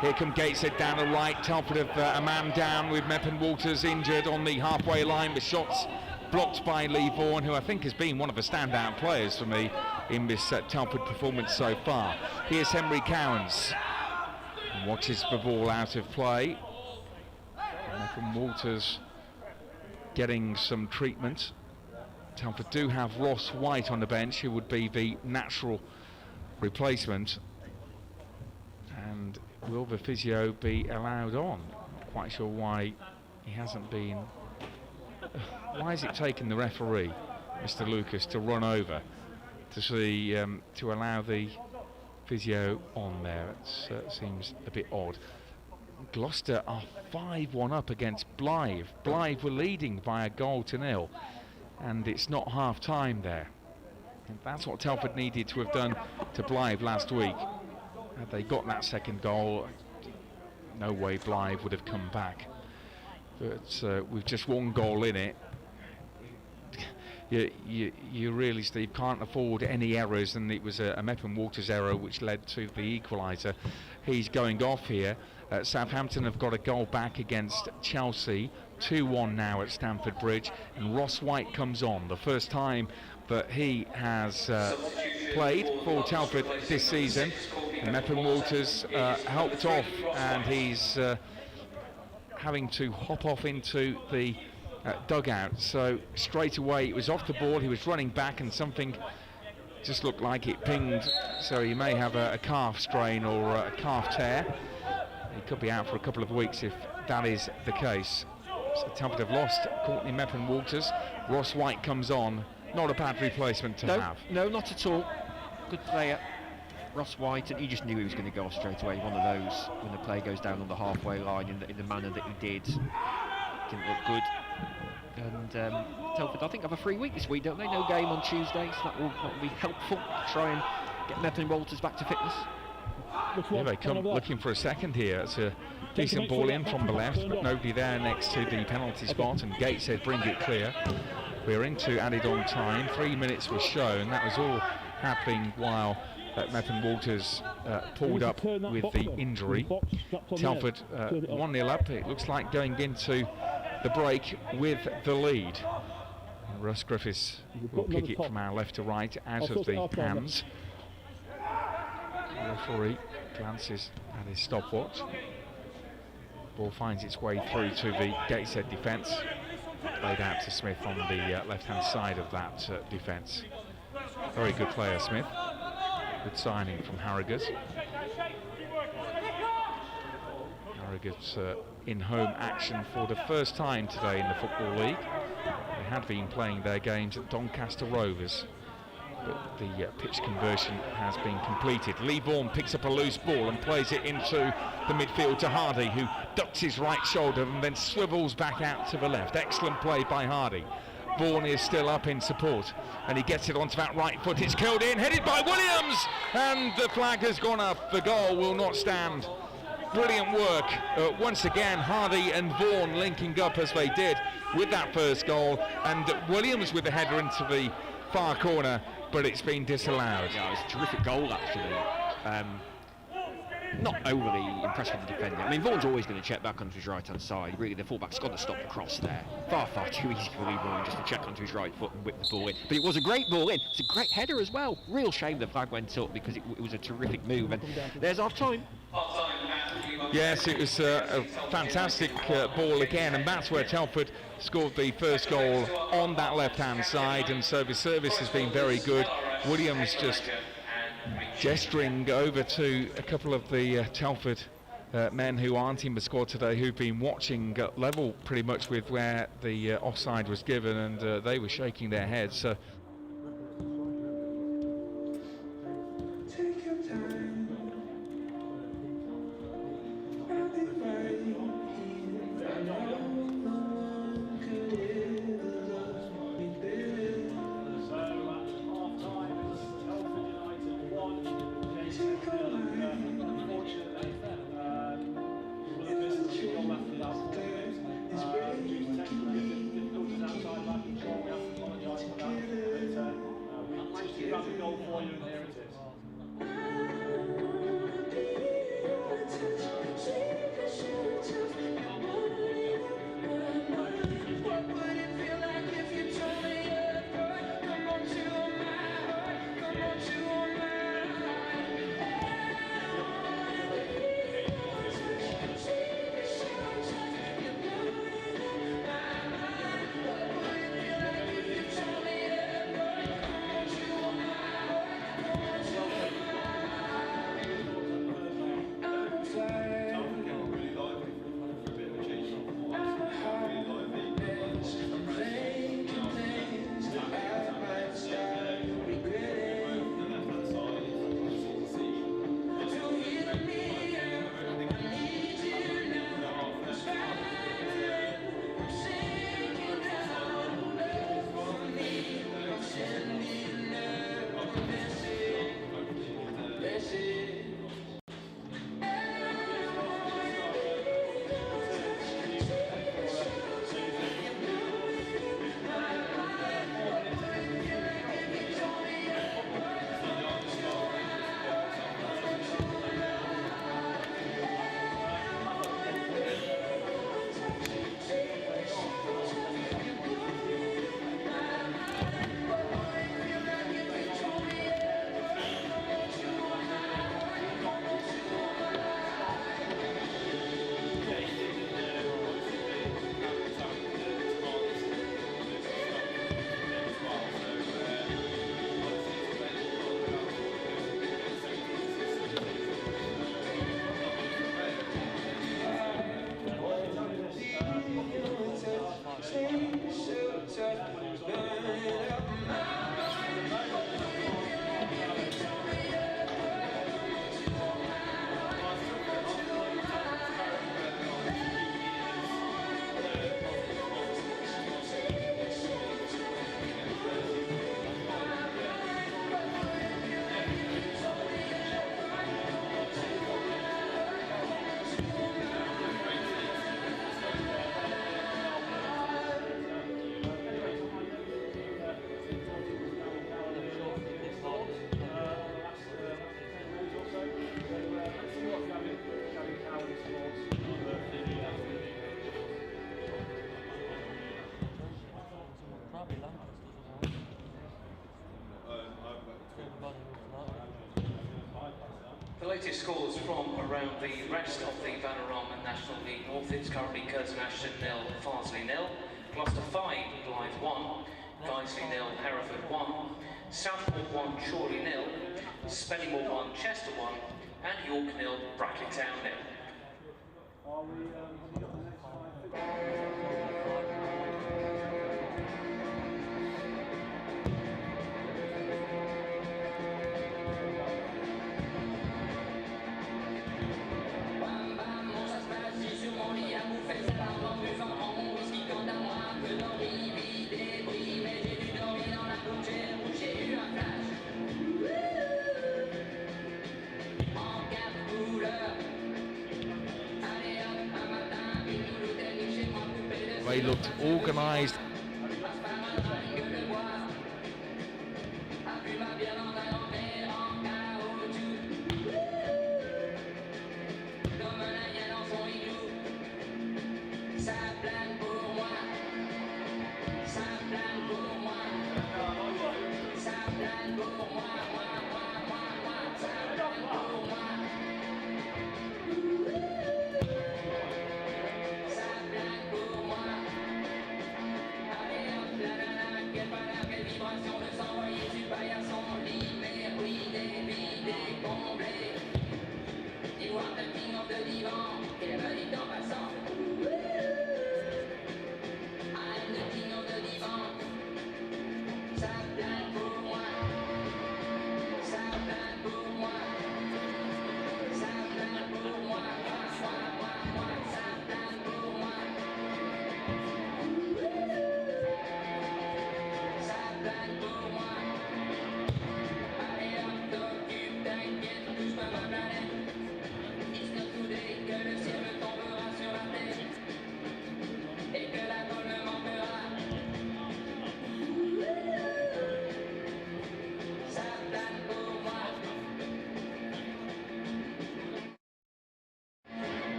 here come Gateshead down the right. Telford have a man down with Mepham Walters injured on the halfway line. The shots blocked by Lee Vaughan, who I think has been one of the standout players for me in this Telford performance so far. Here's Henry Cowans. Watches the ball out of play. Mepham Walters getting some treatment. Telford do have Ross White on the bench, who would be the natural replacement. And will the physio be allowed on? Not quite sure why he hasn't been. Why has it taken the referee, Mr. Lucas, to run over to see to allow the physio on there? It seems a bit odd. Gloucester are 5-1 up against Blythe. Blythe were leading by 1-0, and it's not half time there. And that's what Telford needed to have done to Blythe last week. Had they got that second goal, no way Blythe would have come back. But with just one goal in it, you really, Steve, can't afford any errors, and it was a Mepham Walters error which led to the equaliser. He's going off here. Southampton have got a goal back against Chelsea, 2-1 now at Stamford Bridge, and Ross White comes on. The first time that he has played for Telford this season. And Mepham Walters helped off, and he's having to hop off into the dugout. So straight away it was off the ball, he was running back, and something just looked like it pinged, so he may have a calf strain or a calf tear. He could be out for a couple of weeks if that is the case. So Telford have lost Courtney Mepham Walters. Ross White comes on. Not a bad replacement to have.
No, not at all. Good player, Ross White, and he just knew he was going to go off straight away. One of those when the play goes down on the halfway line in the manner that he did. Didn't look good. And Telford, I think, have a free week this week, don't they? No game on Tuesday, so that will be helpful to try and get Mepham Walters back to fitness.
Yeah, they come looking for a second here. It's a Decent ball in from the left, but nobody there next to the penalty spot, and Gateshead bring it clear. We're into added on time. 3 minutes was shown. That was all happening while Methan Walters pulled up with the injury. Telford 1-0 up. It looks like going into the break with the lead. And Russ Griffiths will kick it from our left to right, out of the hands. The referee glances at his stopwatch. Ball finds its way through to the Gateshead defence. Laid out to Smith on the left-hand side of that defence. Very good player, Smith. Good signing from Harrogate. Harrogate in home action for the first time today in the Football League. They had been playing their games at Doncaster Rovers, but the pitch conversion has been completed. Lee Vaughan picks up a loose ball and plays it into the midfield to Hardy, who ducks his right shoulder and then swivels back out to the left. Excellent play by Hardy. Vaughan is still up in support, and he gets it onto that right foot. It's killed in, headed by Williams, and the flag has gone up. The goal will not stand. Brilliant work. Once again, Hardy and Vaughan linking up as they did with that first goal, and Williams with the header into the far corner, but it's been disallowed.
Yeah, it was a terrific goal, actually. Not overly impressed with the defender. I mean, Vaughan's always going to check back onto his right-hand side. Really, the fullback's got to stop the cross there. Far too easy for Lee Vaughan just to check onto his right foot and whip the ball in. But it was a great ball in. It's a great header as well. Real shame the flag went up, because it was a terrific move. And there's our time.
Yes, it was a fantastic ball again, and that's where Telford scored the first goal on that left-hand side, and so the service has been very good. Williams just gesturing over to a couple of the Telford men who aren't in the squad today, who've been watching level pretty much with where the offside was given, and they were shaking their heads.
latest scores from around the rest of the Vanarama National League North. It's currently Curzon Ashton 0, Farsley 0, Gloucester 5, Blythe 1, Guiseley 0, Hereford 1, Southport 1, Chorley 0, Spennymoor 1, Chester 1, and York 0, Brackley Town 0.
They looked organised.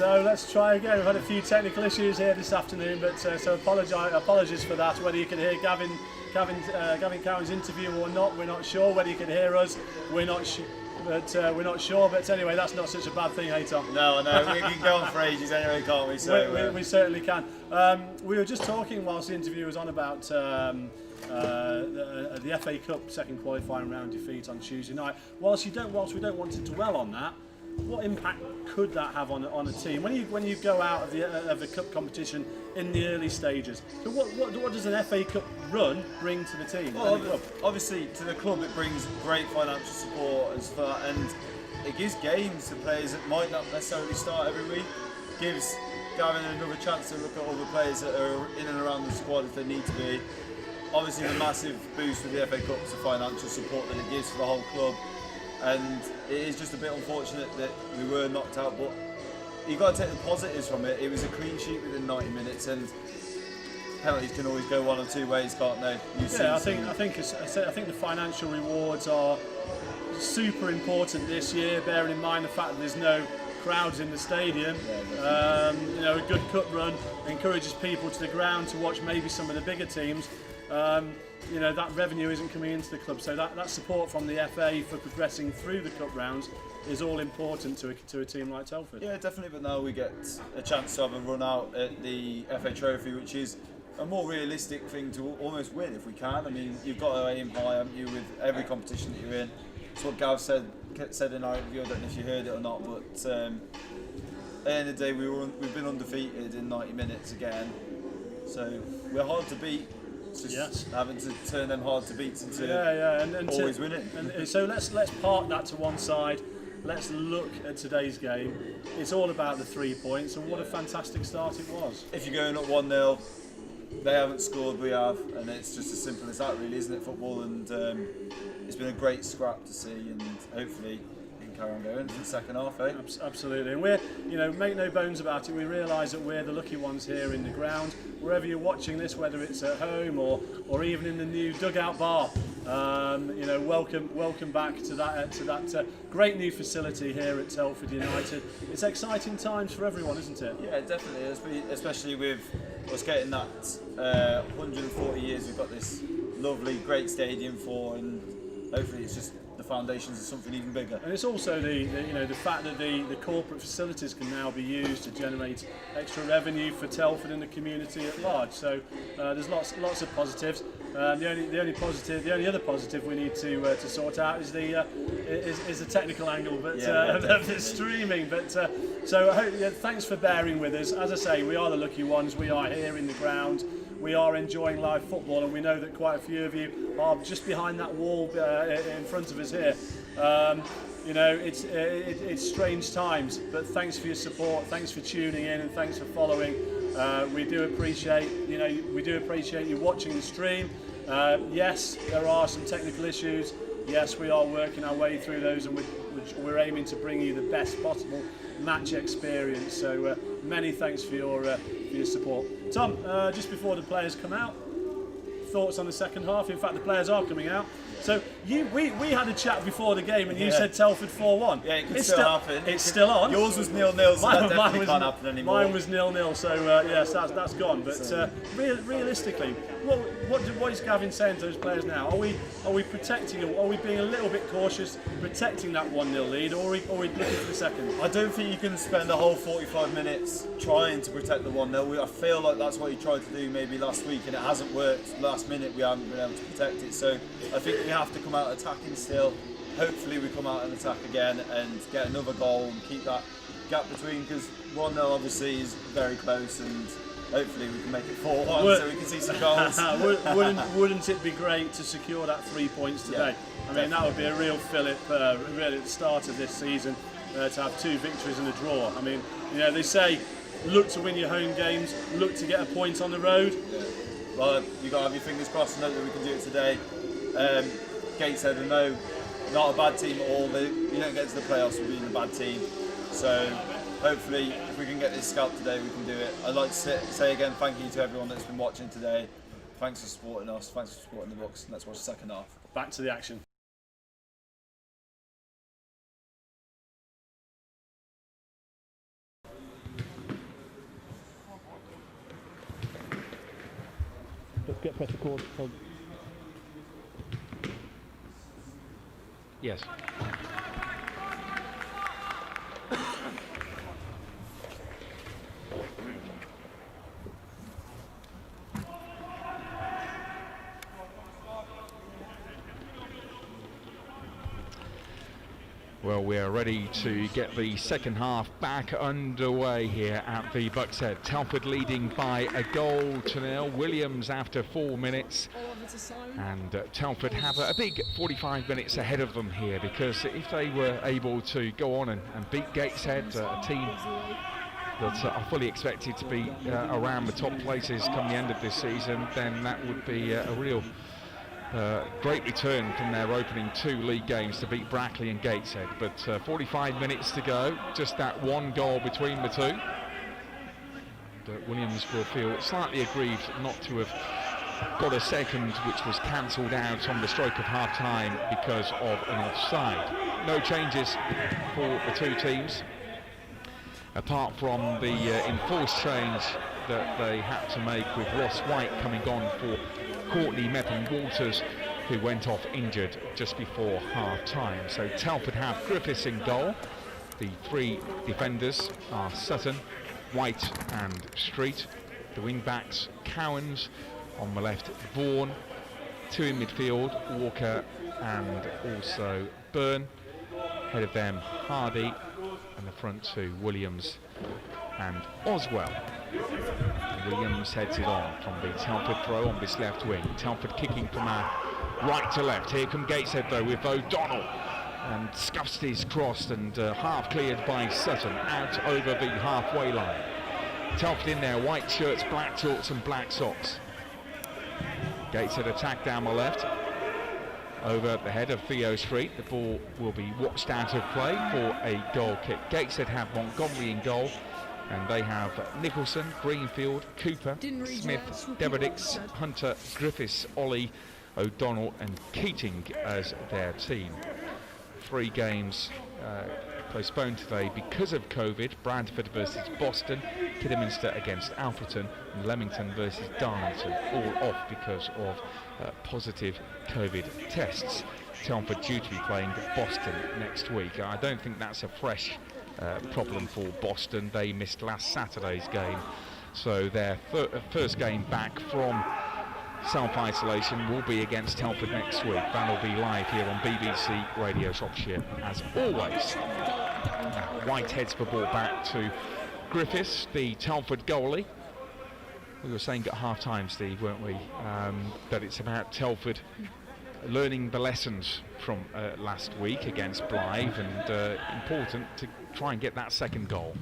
So let's try again. We've had a few technical issues here this afternoon, but so apologies for that. Whether you can hear Gavin Cowan's interview or not, we're not sure. Whether you can hear us, we're not sure. But anyway, that's not such a bad thing, hey Tom?
No, we can go on for ages anyway, can't we? So
we certainly can. We were just talking whilst the interview was on about the FA Cup second qualifying round defeat on Tuesday night. Whilst we don't want to dwell on that, what impact could that have on a team when you go out of the cup competition in the early stages? So what does an FA Cup run bring to the team?
Well, obviously to the club it brings great financial support and it gives games to players that might not necessarily start every week. Gives Gavin another chance to look at other players that are in and around the squad if they need to be. Obviously the massive boost with the FA Cup is the financial support that it gives for the whole club. And it is just a bit unfortunate that we were knocked out, but you've got to take the positives from it. It was a clean sheet within 90 minutes, and penalties can always go one or two ways, can't they?
I think the financial rewards are super important this year, bearing in mind the fact that there's no crowds in the stadium. A good cup run encourages people to the ground to watch maybe some of the bigger teams. That revenue isn't coming into the club, so that support from the FA for progressing through the cup rounds is all important to a team like Telford.
Yeah, definitely, but now we get a chance to have a run out at the FA Trophy, which is a more realistic thing to almost win if we can. I mean, you've got to aim high, haven't you, with every competition that you're in. That's what Gav said in our interview. I don't know if you heard it or not, but at the end of the day, we've been undefeated in 90 minutes again, so we're hard to beat. It's just having to turn them hard to beats into always winning.
And so let's park that to one side. Let's look at today's game. It's all about the 3 points, and what a fantastic start it was.
If you're going up 1-0, they haven't scored, we have, and it's just as simple as that, really, isn't it? Football, and it's been a great scrap to see, and hopefully we can carry on going for the second half, eh?
Absolutely, and we're, make no bones about it. We realise that we're the lucky ones here in the ground. Wherever you're watching this, whether it's at home or even in the new dugout bar, welcome back to that great new facility here at Telford United. It's exciting times for everyone, isn't it?
Yeah, definitely, especially with us getting that 140 years we've got this lovely, great stadium for, and hopefully it's just the foundations of something even bigger.
And it's also the fact that the corporate facilities can now be used to generate extra revenue for Telford and the community at large. So there's lots of positives. The only other positive we need to sort out is the technical angle, but of the streaming. But thanks for bearing with us. As I say, we are the lucky ones. We are here in the ground. We are enjoying live football, and we know that quite a few of you are just behind that wall in front of us here. It's strange times, but thanks for your support, thanks for tuning in, and thanks for following. We do appreciate you watching the stream. Yes, there are some technical issues. Yes, we are working our way through those, and we're aiming to bring you the best possible match experience. So many thanks for your support. Tom, just before the players come out, thoughts on the second half? In fact, the players are coming out. So we had a chat before the game, and you said Telford 4-1.
Yeah, it could still happen.
It's still on.
Yours was 0-0, so that definitely can't happen anymore.
Mine was 0-0, so yes, that's gone. But realistically, what is Gavin saying to those players now? Are we protecting? Are we being a little bit cautious, protecting that 1-0 lead, or are we looking for the second?
I don't think you can spend the whole 45 minutes trying to protect the 1-0. I feel like that's what he tried to do maybe last week, and it hasn't worked. Last minute we haven't been able to protect it, so I think we have to come out attacking still. Hopefully we come out and attack again and get another goal and keep that gap between, because 1-0 obviously is very close, and hopefully we can make it 4-1 so we can see some goals.
Wouldn't it be great to secure that 3 points today?
Yeah,
I mean, that would be a real fillip, really at the start of this season, to have 2 victories and a draw. I mean, they say look to win your home games, look to get a point on the road.
Yeah. Well, you've got to have your fingers crossed and know that we can do it today. Gateshead, I know, not a bad team at all. You don't get to the playoffs for being a bad team. So hopefully, if we can get this scalp today, we can do it. I'd like to say again, thank you to everyone that's been watching today. Thanks for supporting us. Thanks for supporting the Bucks. Let's watch the second half.
Back to the action.
get press record. So
Yes. Well, we are ready to get the second half back underway here at the Buckshead. Telford leading by a goal to nil. Williams after 4 minutes. And Telford have a big 45 minutes ahead of them here, because if they were able to go on and beat Gateshead, a team that are fully expected to be around the top places come the end of this season, then that would be a real great return from their opening 2 league games to beat Brackley and Gateshead. But 45 minutes to go, just that 1 goal between the two. Williams will feel slightly aggrieved not to have got a second, which was cancelled out on the stroke of half time because of an offside. No changes for the two teams, apart from the enforced change that they had to make with Ross White coming on for Courtney Mepham-Walters, who went off injured just before half-time. So Telford have Griffiths in goal. The 3 defenders are Sutton, White and Street. The wing-backs, Cowans. On the left, Vaughan. 2 in midfield, Walker and also Byrne. Ahead of them, Hardy. And the front 2, Williams and Oswell. Williams heads it on from the Telford throw on this left wing. Telford kicking from right to left. Here come Gateshead though with O'Donnell, and scuffs his cross and half cleared by Sutton out over the halfway line. Telford in there, white shirts, black shorts and black socks. Gateshead attack down the left. Over the head of Theo Street. The ball will be watched out of play for a goal kick. Gateshead have Montgomery in goal, and they have Nicholson, Greenfield, Cooper, Smith, Deverdix, Hunter, Griffiths, Ollie, O'Donnell and Keating as their team. 3 games postponed today because of COVID. Bradford versus Boston, Kidderminster against Alfreton, and Leamington versus Darlington, all off because of positive COVID tests. Telford due to be playing Boston next week. I don't think that's a fresh problem for Boston. They missed last Saturday's game, so their first game back from self-isolation will be against Telford next week. That'll be live here on BBC Radio Shropshire as always. White heads the ball back to Griffiths, the Telford goalie. We were saying at half-time, Steve, weren't we, that it's about Telford learning the lessons from last week against Blythe, and important to try and get that second goal.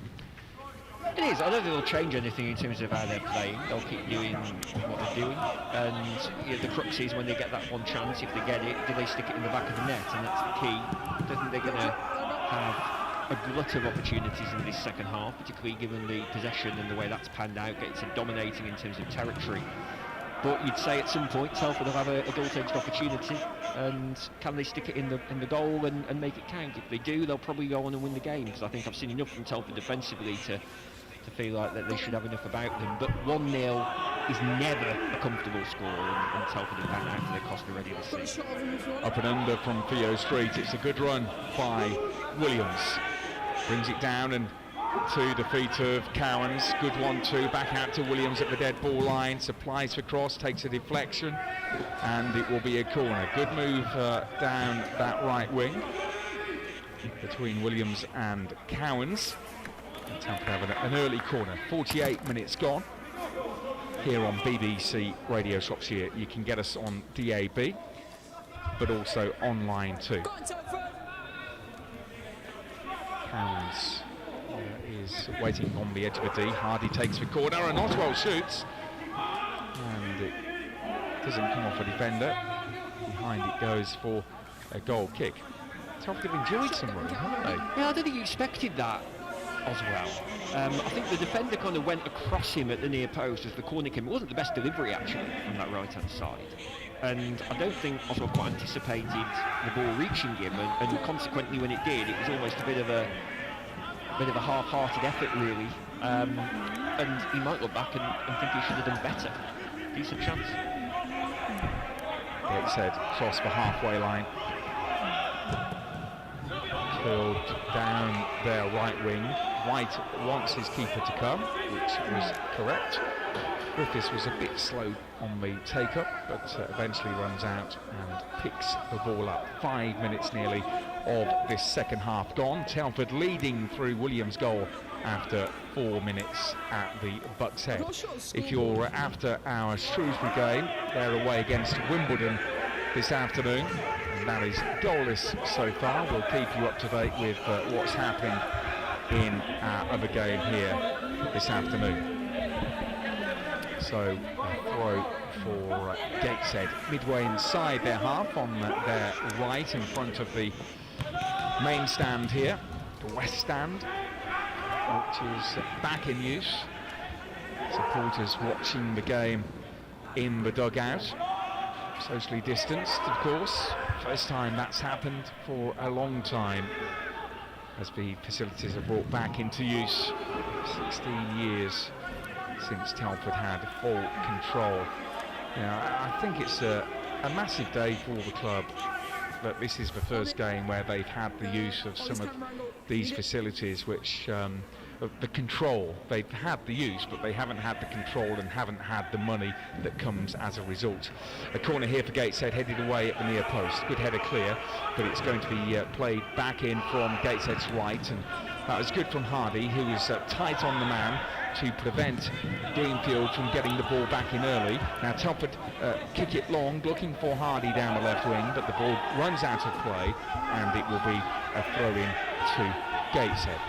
It is. I don't think they'll change anything in terms of how they're playing. They'll keep doing what they're doing, and the crux is when they get that one chance, if they get it, do they stick it in the back of the net? And that's the key. I don't think they're going to have a glut of opportunities in this second half, particularly given the possession and the way that's panned out. Gateshead dominating in terms of territory. But you'd say at some point Telford will have a goal-edged opportunity, and can they stick it in the goal and make it count? If they do, they'll probably go on and win the game, because I think I've seen enough from Telford defensively to feel like that they should have enough about them. But 1-0 is never a comfortable score, and Telford have found out for their cost already this season.
Up and under from Theo Street. It's a good run by Williams. Brings it down and to the feet of Cowans. Good 1-2, back out to Williams at the dead ball line. Supplies for cross, takes a deflection, and it will be a corner. Good move down that right wing between Williams and Cowans. Telford have an early corner. 48 minutes gone here on BBC Radio Shropshire. You can get us on DAB, but also online too. Cowans is waiting on the edge of the D. Hardy takes the corner and Oswell shoots, and it doesn't come off a defender. Behind it goes for a goal kick. Telford have enjoyed some running, haven't they?
Yeah, I don't think you expected that, Oswell. I think the defender kind of went across him at the near post as the corner came. It wasn't the best delivery actually on that right hand side, and I don't think Oswell quite anticipated the ball reaching him, and consequently when it did, it was almost a bit of a half-hearted effort really, and he might look back and think he should have done better. Decent chance.
Gateshead cross the halfway line. Killed down their right wing. White wants his keeper to come, which was correct. Griffiths was a bit slow on the take-up, but eventually runs out and picks the ball up. 5 minutes nearly of this second half gone. Telford leading through Williams' goal after 4 minutes at the Bucks Head. If you're after our Shrewsbury game, they're away against Wimbledon this afternoon, and that is goalless so far. We'll keep you up to date with what's happening in our other game here this afternoon. So a throw for Gateshead, midway inside their half on their right in front of the main stand here, the west stand, which is back in use. Supporters watching the game in the dugout, socially distanced of course. First time that's happened for a long time, as the facilities are brought back into use. 16 years since Telford had full control. I think it's a massive day for the club that this is the first game where they've had the use of some of these facilities, which the control, they've had the use, but they haven't had the control and haven't had the money that comes as a result. A corner here for Gateshead, headed away at the near post. Good header clear, but it's going to be played back in from Gateshead's right, and that was good from Hardy, who was tight on the man to prevent Greenfield from getting the ball back in early. Now Telford kick it long, looking for Hardy down the left wing, but the ball runs out of play, and it will be a throw-in to Gateshead.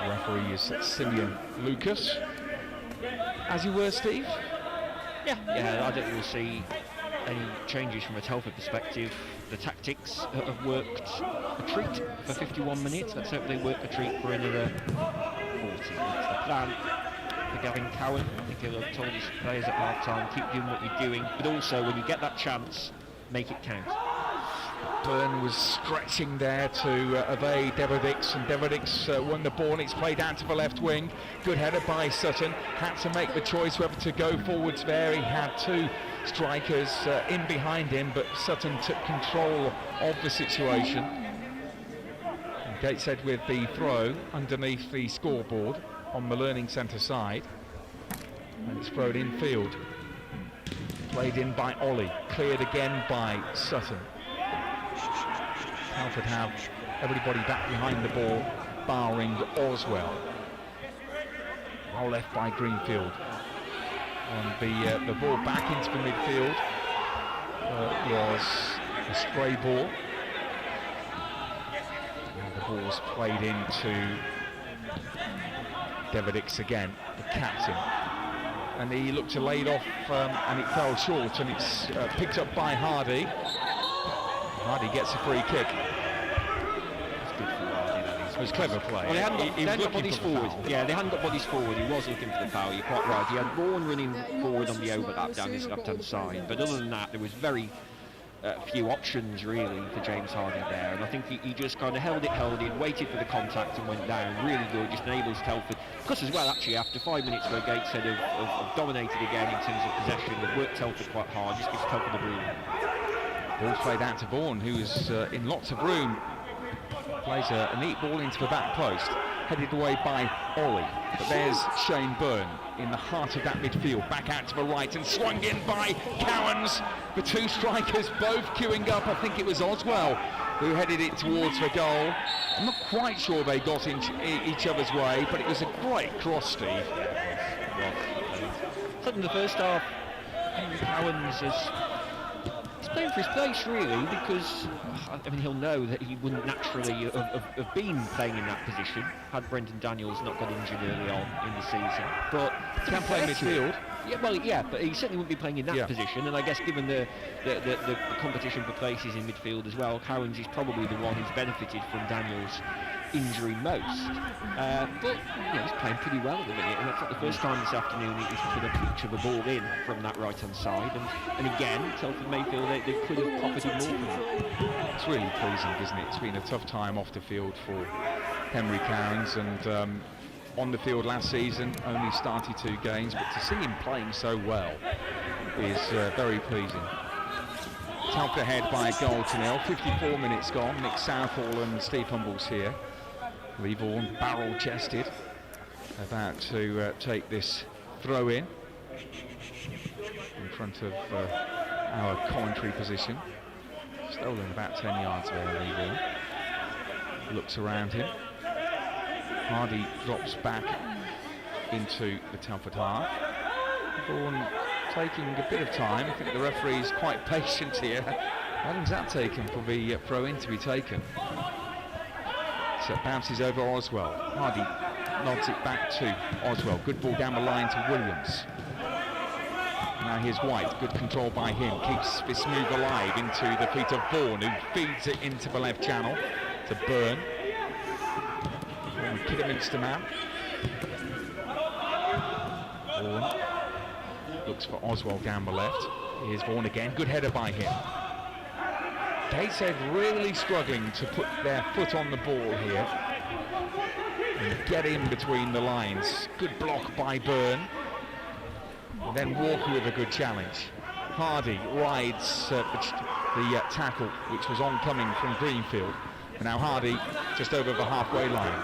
The referee is Simeon Lucas. As you were, Steve?
Yeah, I don't think we'll see any changes from a Telford perspective. The tactics have worked a treat for 51 minutes. Let's hope they work a treat for another 40. That's the plan for Gavin Cowan. I think he'll have told his players at half-time, keep doing what you're doing, but also when you get that chance, make it count.
Byrne was stretching there to evade Deverdics, and Deverdics won the ball, and it's played out to the left wing. Good header by Sutton. Had to make the choice whether to go forwards there. He had two strikers in behind him, but Sutton took control of the situation. And Gateshead with the throw underneath the scoreboard on the Learning Centre side, and it's thrown infield. Played in by Ollie, cleared again by Sutton. Telford have everybody back behind the ball, barring Oswell. Well left by Greenfield. And the ball back into the midfield was a stray ball. And the ball's played into Deverdics again, the captain. And he looked to lay it off, and it fell short, and it's picked up by Hardy. Hardy gets a free kick. It was clever play.
Well, they hadn't got bodies forward. Yeah, they hadn't got bodies forward. He was looking for the foul. You're quite right. He had Vaughan running forward on the overlap down his left-hand side. But other than that, there was very few options really for James Hardy there. And I think he just kind of held it, waited for the contact and went down. Really good. Just enables Telford. Plus as well, actually, after 5 minutes where Gateshead have dominated again in terms of possession, they've worked Telford quite hard. Just gives Telford the ball.
Ball played out to Vaughan, who is in lots of room. Plays a neat ball into the back post, headed away by Ollie. But there's Shane Byrne in the heart of that midfield, back out to the right and swung in by Cowans. The two strikers both queuing up. I think it was Oswell who headed it towards the goal. I'm not quite sure they got in each other's way, but it was a great cross, Steve.
In the first half, Cowans is playing for his place really, because I mean he'll know that he wouldn't naturally have been playing in that position had Brendan Daniels not got injured early on in the season. But
he can play midfield.
Yeah, but he certainly wouldn't be playing in that position. And I guess given the competition for places in midfield as well, Cowans is probably the one who's benefited from Daniels' injury most. But he's playing pretty well at the minute, and that's not the first time this afternoon he's put a pitch of a ball in from that right-hand side. And again, Telford may feel they could have profited more from it.
It's really pleasing, isn't it? It's been a tough time off the field for Henry Cowans, and on the field last season only started 2 games, but to see him playing so well is very pleasing. Telford ahead by a goal to nil. 54 minutes gone. Nick Southall and Steve Humbles here. Lee Vaughan barrel-chested, about to take this throw in front of our commentary position. Stolen about 10 yards there, Lee Vaughan. Looks around him. Hardy drops back into the Telford half. Vaughan taking a bit of time. I think the referee's quite patient here. How long's that taken for the throw-in to be taken? So it bounces over Oswell. Hardy nods it back to Oswell. Good ball down the line to Williams. Now here's White. Good control by him. Keeps this move alive into the feet of Vaughan, who feeds it into the left channel to Byrne. Kidderminster man. Vaughan looks for Oswald down the left. Here's Vaughan again. Good header by him. Gateshead really struggling to put their foot on the ball here and get in between the lines. Good block by Byrne. And then Walker with a good challenge. Hardy rides the tackle, which was oncoming from Greenfield. And now Hardy just over the halfway line.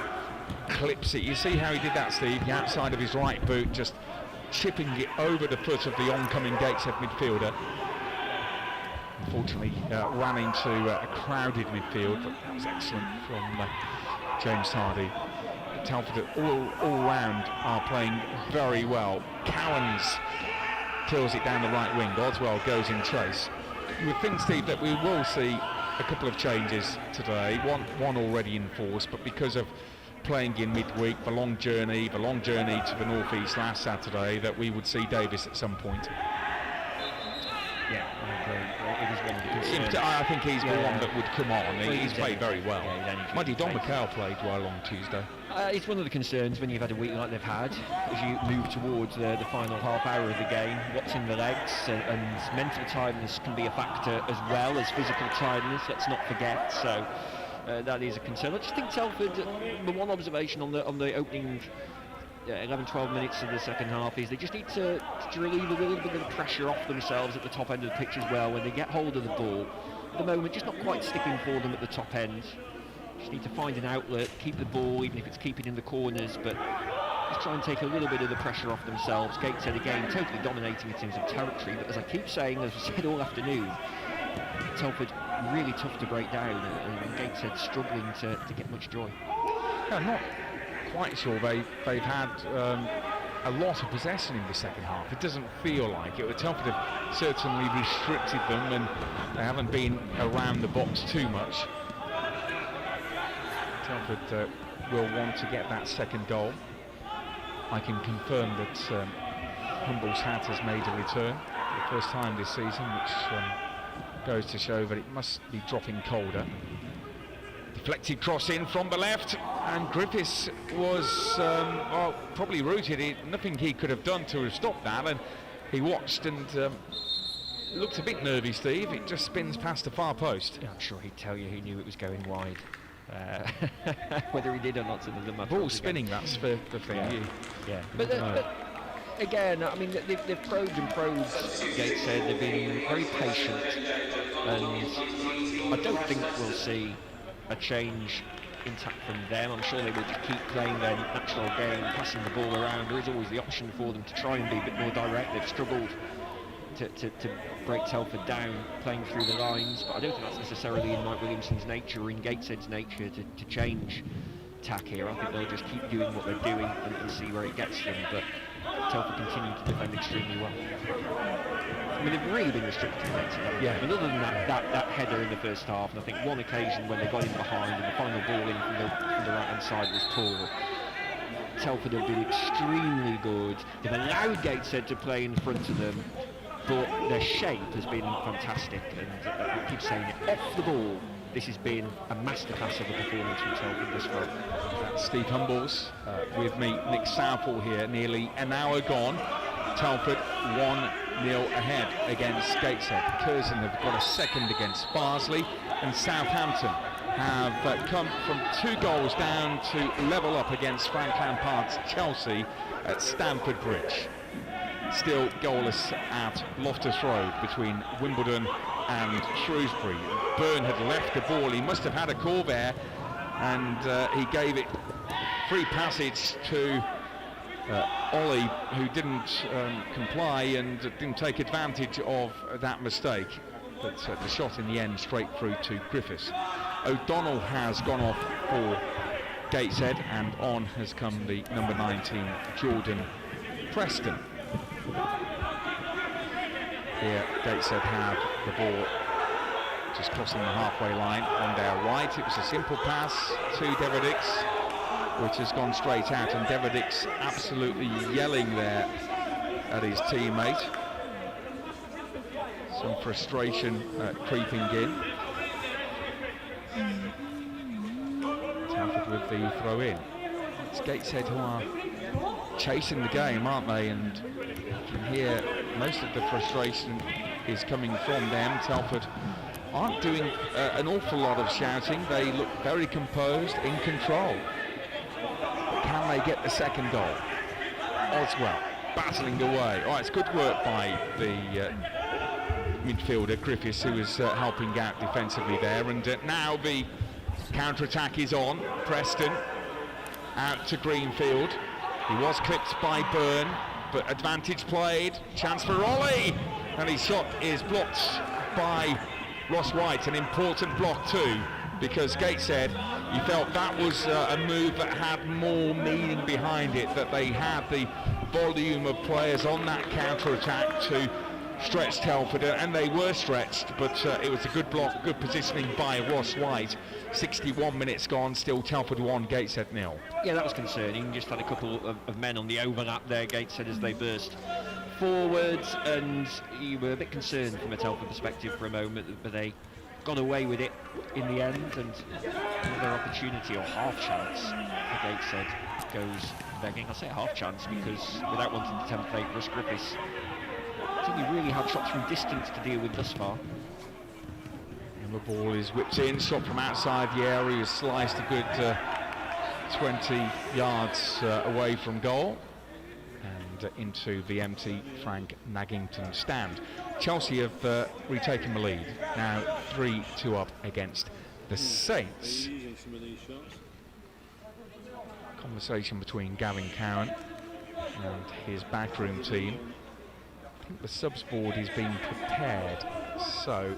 Clips it. You see how he did that, Steve? The outside of his right boot, just chipping it over the foot of the oncoming Gateshead midfielder. Unfortunately, ran into a crowded midfield, but that was excellent from James Hardy. Telford all round are playing very well. Cowans kills it down the right wing. Oswell goes in chase. You would think, Steve, that we will see a couple of changes today. One already in force, but because of playing in midweek, the long journey to the northeast last Saturday, that we would see Davis at some point.
Yeah, I agree. It is one of the concerns.
I think he's the one that would come on. He's played very well.
Yeah,
Muddy Don McHale played well on Tuesday.
It's one of the concerns when you've had a week like they've had, as you move towards the final half hour of the game. What's in the legs, and mental tiredness can be a factor as well as physical tiredness, let's not forget. So that is a concern. I just think Telford, the one observation on the opening 11-12 minutes of the second half is they just need to relieve a little bit of the pressure off themselves at the top end of the pitch as well when they get hold of the ball. At the moment, just not quite sticking for them at the top end. Just need to find an outlet, keep the ball, even if it's keeping in the corners, but just try and take a little bit of the pressure off themselves. Gateshead again, totally dominating in terms of territory, but as I keep saying, as we said all afternoon, Telford really tough to break down, and Gateshead struggling to get much joy.
Yeah, not quite sure they've had a lot of possession in the second half. It doesn't feel like it. Telford have certainly restricted them, and they haven't been around the box too much. Telford will want to get that second goal. I can confirm that Humble's hat has made a return for the first time this season, which goes to show that it must be dropping colder. Deflected cross in from the left, and Griffiths was probably rooted. Nothing he could have done to have stopped that, and he watched and looked a bit nervy, Steve. It just spins past the far post.
Yeah, I'm sure he'd tell you he knew it was going wide. Whether he did or not, another matter.
Ball spinning, that's the thing.
Yeah. But again, I mean, they've probed and probed. Gateshead, they've been very patient, and I don't think we'll see a change intact from them. I'm sure they will just keep playing their natural game, passing the ball around. There is always the option for them to try and be a bit more direct. They've struggled to break Telford down, playing through the lines, but I don't think that's necessarily in Mike Williamson's nature or in Gateshead's nature to change tack here. I think they'll just keep doing what they're doing and see where it gets them, but Telford continue to defend extremely well. I mean, they've really been restricted to Gateshead.
Yeah.
And other than that header in the first half, and I think one occasion when they got in behind and the final ball in from the right-hand side was poor, Telford have been extremely good. They've allowed Gateshead to play in front of them, but their shape has been fantastic, and I keep saying it, off the ball, this has been a masterclass of a performance from Telford this far.
That's Steve Humbles with me, Nick Southall here, nearly an hour gone. Telford 1-0 ahead against Gateshead. Curzon have got a second against Farsley, and Southampton have come from 2 goals down to level up against Frank Lampard's Chelsea at Stamford Bridge. still goalless at Loftus Road between Wimbledon and Shrewsbury. Byrne had left the ball, he must have had a call there, and he gave it free passage to Ollie, who didn't comply and didn't take advantage of that mistake. But the shot in the end straight through to Griffiths. O'Donnell has gone off for Gateshead, and on has come the number 19 Jordan Preston. Here Gateshead have the ball just crossing the halfway line on their right. It was a simple pass to Deverdix, which has gone straight out, and Deverdix absolutely yelling there at his teammate. Some frustration creeping in. Telford with the throw in. It's Gateshead who are chasing the game, aren't they? And you can hear most of the frustration is coming from them. Telford aren't doing an awful lot of shouting. They look very composed, in control. But can they get the second goal? Oswell battling away. Oh, it's good work by the midfielder Griffiths, who was helping out defensively there. And now the counter-attack is on. Preston out to Greenfield. He was clipped by Byrne, but advantage played. Chance for Ollie, and his shot is blocked by Ross White. An important block too, because Gateshead, he felt that was a move that had more meaning behind it, that they had the volume of players on that counter-attack to stretch Telford, and they were stretched, but it was a good block, good positioning by Ross White. 61 minutes gone, still Telford 1, Gateshead 0.
Yeah, that was concerning. Just had a couple of men on the overlap there, Gateshead, as they burst forwards, and you were a bit concerned from a Telford perspective for a moment, but they got away with it in the end, and another opportunity, or half chance, for Gateshead goes begging. I say half chance because, without wanting to tempt fate, Russ Griffiths only really had shots from distance to deal with thus far.
And the ball is whipped in, shot from outside the area, is sliced a good 20 yards away from goal, and into the empty Frank Naggington stand. Chelsea have retaken the lead, now 3-2 up against the Saints. Conversation between Gavin Cowan and his backroom team. I think the subs board is being prepared, so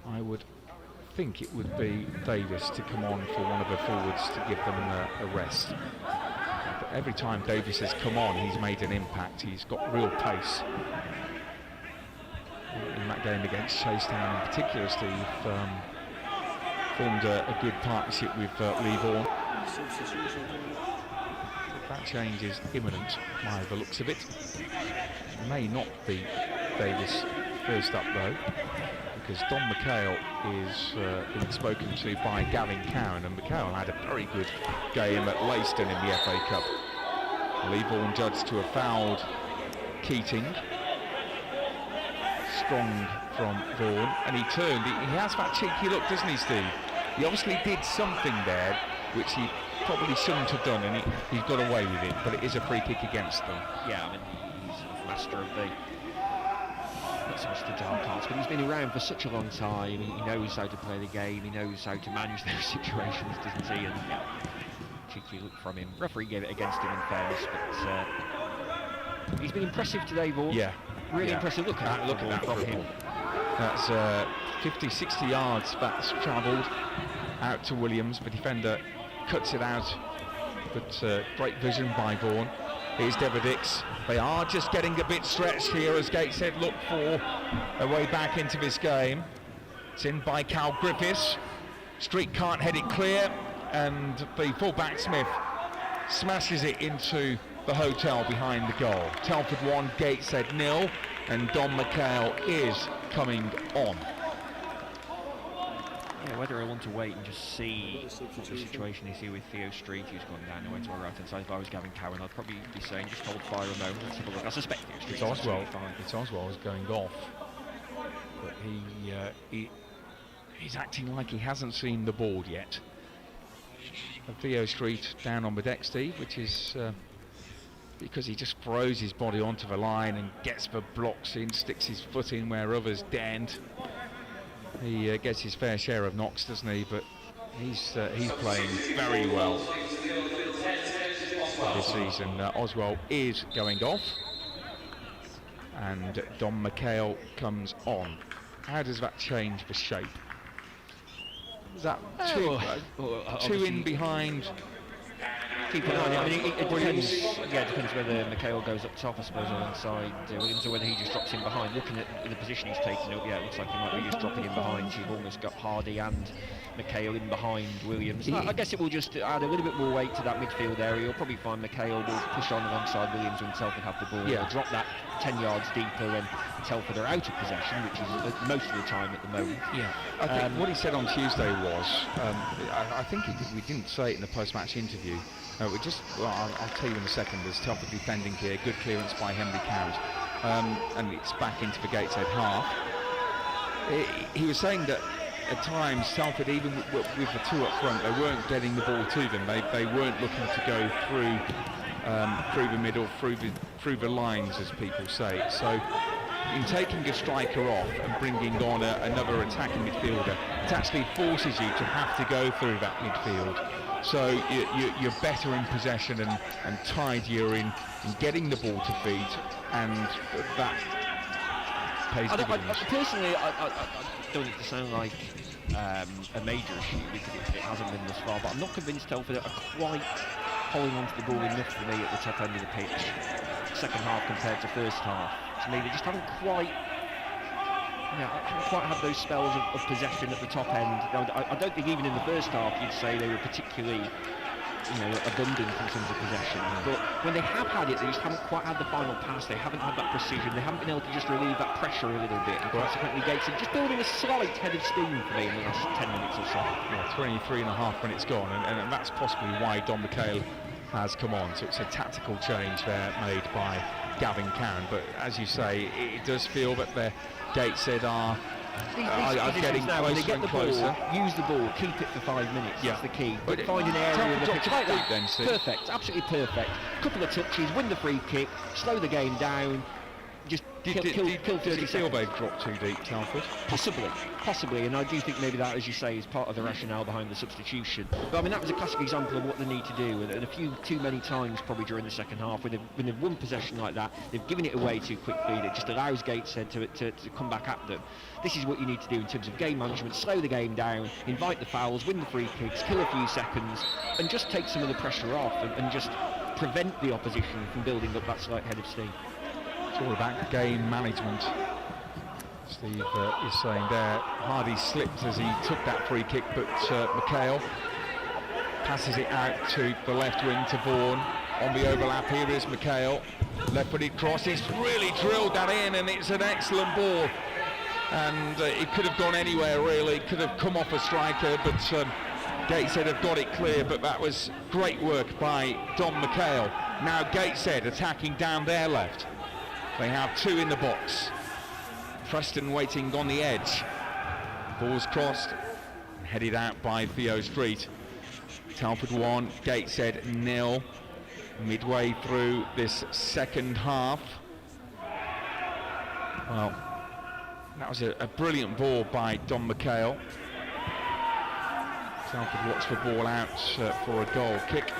I would think it would be Davis to come on for one of the forwards to give them a rest. But every time Davis has come on, he's made an impact. He's got real pace. In that game against Chasetown in particular, Steve formed a good partnership with Lee Vaughan. That change is imminent by the looks of it. May not be Davis first up though, because Don McHale is being spoken to by Gavin Cowan, and McHale had a very good game at Leiston in the FA Cup. Lee Vaughan judged to have fouled Keating. Strong from Vaughan, and he turned. He has that cheeky look, doesn't he, Steve? He obviously did something there which he probably shouldn't have done, and he's got away with it, but it is a free kick against them.
Yeah, I mean, he's sort of master of the, not so much the dark arts, but he's been around for such a long time. He knows how to play the game, he knows how to manage those situations, doesn't he? And yeah, cheeky look from him. Referee gave it against him in fairness, but he's been impressive today, Vaughan.
Yeah.
Really impressive. Look at that from him.
That's 50, 60 yards that's travelled out to Williams. The defender cuts it out, but great vision by Vaughan. Here's Deverdix. They are just getting a bit stretched here as Gateshead look for a way back into this game. It's in by Cal Griffiths. Street can't head it clear, and the fullback Smith smashes it into the hotel behind the goal. Telford 1, Gateshead 0, and Don McHale is coming on.
Yeah, whether I want to wait and just see what the situation is here with Theo Street, who's gone down away to our right hand side. If I was Gavin Cowan, I'd probably be saying just hold fire a moment. Let's have a look. I suspect Theo Street.
It's Oswell is going off, but he's acting like he hasn't seen the board yet. Theo Street down on the deck, Steve, which is because he just throws his body onto the line and gets the blocks in, sticks his foot in where others daren't. He gets his fair share of knocks, doesn't he? But he's playing very well this season. Oswald is going off, and Dom McHale comes on. How does that change the shape? Is that two in behind?
Keep an eye on it. I mean, it depends. Yeah, it depends whether McHale goes up top, I suppose, alongside Williams, or whether he just drops in behind. Looking at the position he's taking up, yeah, it looks like he might be just dropping in behind. So you've almost got Hardy and McHale in behind Williams. I guess it will just add a little bit more weight to that midfield area. You'll probably find McHale will push on alongside Williams when Telford have the ball.
Yeah.
They'll drop that 10 yards deeper when Telford are out of possession, which is most of the time at the moment.
Yeah, I think what he said on Tuesday was, I think we didn't say it in the post-match interview. I'll tell you in a second. There's Telford defending here, good clearance by Henry Cowes, and it's back into the Gateshead half. He was saying that at times Telford, even with the two up front, they weren't getting the ball to them. They weren't looking to go through the middle, through the lines, as people say. So in taking a striker off and bringing on another attacking midfielder, it actually forces you to have to go through that midfield. So you're better in possession and tidier in getting the ball to feet, and that pays dividends.
Personally, I don't want it to sound like a major issue, because it hasn't been thus far, but I'm not convinced Telford are quite holding on to the ball enough for me at the top end of the pitch, second half compared to first half. To me, they just haven't quite had those spells of possession at the top end. I don't think even in the first half you'd say they were particularly abundant in terms of possession, but when they have had it, they just haven't quite had the final pass. They haven't had that precision. They haven't been able to just relieve that pressure a little bit, and consequently Gateshead just building a slight head of steam for me in the last 10 minutes or so.
Yeah, 23 and a half minutes gone, and that's possibly why Don McHale has come on. So it's a tactical change there made by Gavin Cowan, but as you say, it does feel that the Gateshead are getting
now, when they get the
closer.
ball, use the ball, keep it for 5 minutes.
Yeah.
That's the key.
But
find an area of the pitch like that.
then, Steve.
Perfect, absolutely perfect. Couple of touches, win the free kick, slow the game down. Just kill 30
feel they've dropped too deep, Telford?
Possibly, and I do think maybe that, as you say, is part of the rationale behind the substitution. But I mean, that was a classic example of what they need to do, and a few too many times probably during the second half when they've won possession like that, they've given it away too quickly. It just allows Gateshead to come back at them. This is what you need to do in terms of game management: slow the game down, invite the fouls, win the free kicks, kill a few seconds, and just take some of the pressure off, and just prevent the opposition from building up that slight head of steam.
It's all about game management. Steve is saying there, Hardy slipped as he took that free kick, but McHale passes it out to the left wing to Vaughan. On the overlap, here is McHale, left-footed cross, he's really drilled that in, and it's an excellent ball. And it could have gone anywhere really, it could have come off a striker, but Gateshead have got it clear, but that was great work by Don McHale. Now Gateshead attacking down their left. They have two in the box. Preston waiting on the edge. Ball's crossed, headed out by Theo Street. Telford 1, Gateshead 0. Midway through this second half. Well, that was a brilliant ball by Don McHale. Telford watched the ball out for a goal kick.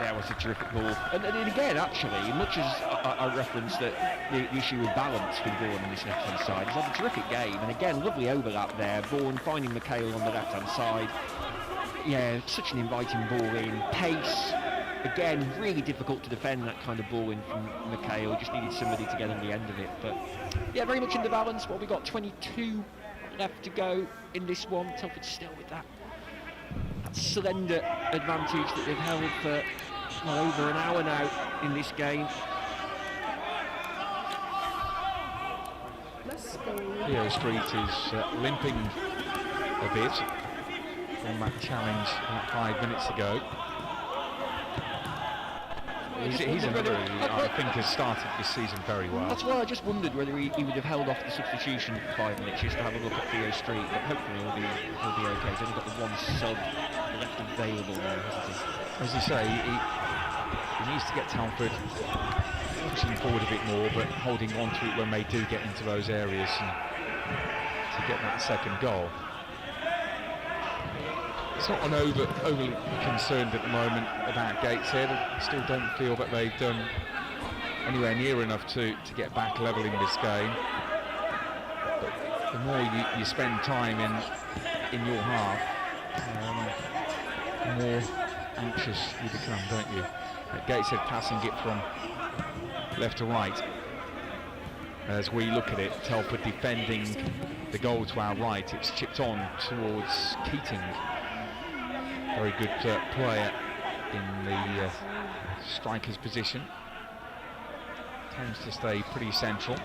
Yeah, it was a terrific ball. And again, actually, much as I referenced that the issue with balance with Vaughan on this left-hand side, he's had a terrific game. And again, lovely overlap there. Vaughan finding McHale on the left-hand side. Yeah, such an inviting ball in. Pace. Again, really difficult to defend that kind of ball in from McHale. Just needed somebody to get on the end of it. But yeah, very much in the balance. Well, we've got 22 left to go in this one. Telford still with that slender advantage that they've held for over an hour now in this game.
Theo Street is limping a bit from that challenge 5 minutes ago. He's another who I think has started this season very well.
That's why I just wondered whether he would have held off the substitution for 5 minutes just to have a look at Theo Street, but hopefully he'll be okay. He's only got the one sub left available now, hasn't he?
As you say, He needs to get Telford pushing forward a bit more, but holding on to it when they do get into those areas and to get that second goal. It's not an overly concerned at the moment about Gateshead. I still don't feel that they've done anywhere near enough to get back level in this game. But the more you spend time in your half, the more anxious you become, don't you? Gateshead passing it from left to right. As we look at it, Telford defending the goal to our right. It's chipped on towards Keating. Very good player in the striker's position. Tends to stay pretty central.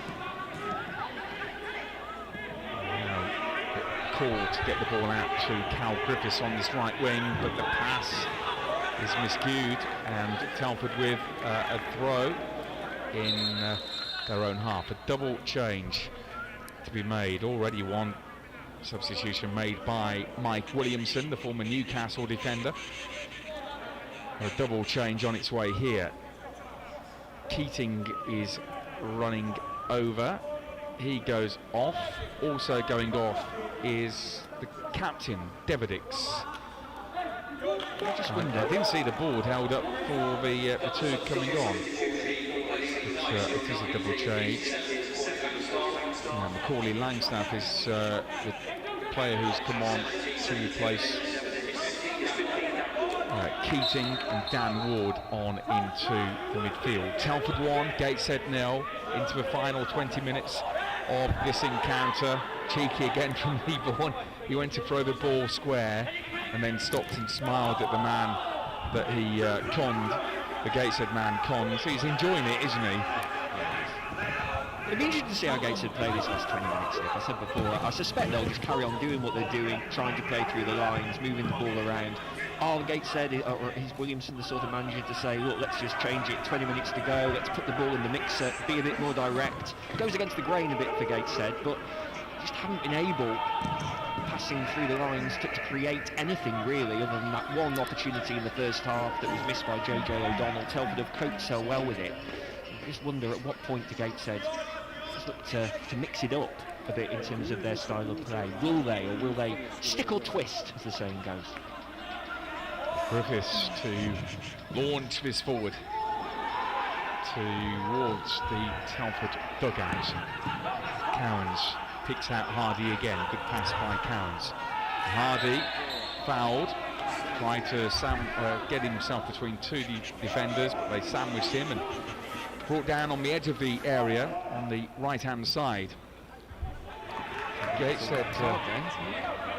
Now, call to get the ball out to Cal Griffiths on this right wing, but the pass is miscued, and Telford with a throw in their own half. A double change to be made. Already one substitution made by Mike Williamson, the former Newcastle defender. A double change on its way here. Keating is running over. He goes off. Also going off is the captain, Devedix. I just wonder, I didn't see the board held up for the two coming on. It is a double change. Macaulay Langstaff is the player who's come on to replace Keating, and Dan Ward on into the midfield. Telford 1, Gateshead 0 into the final 20 minutes of this encounter. Cheeky again from Lee Vaughan. He went to throw the ball square and then stopped and smiled at the man that he conned, the Gateshead man conned. So he's enjoying it, isn't he?
It'd be interesting to see how Gateshead play this last 20 minutes, Nick. I said before, I suspect they'll just carry on doing what they're doing, trying to play through the lines, moving the ball around. Are Gateshead, or is Williamson the sort of manager to say, look, let's just change it, 20 minutes to go, let's put the ball in the mixer, be a bit more direct. Goes against the grain a bit for Gateshead, but just haven't been able, passing through the lines, to create anything really, other than that one opportunity in the first half that was missed by JJ O'Donnell. Telford have coped so well with it. I just wonder at what point do Gateshead look to mix it up a bit in terms of their style of play. Will they, or will they stick or twist, as the saying goes?
Griffiths to launch this forward towards the Telford dugout. Cowans picks out Hardy again. Good pass by Cowans. Hardy fouled, tried to get himself between two defenders, but they sandwiched him and brought down on the edge of the area on the right hand side. Gateshead,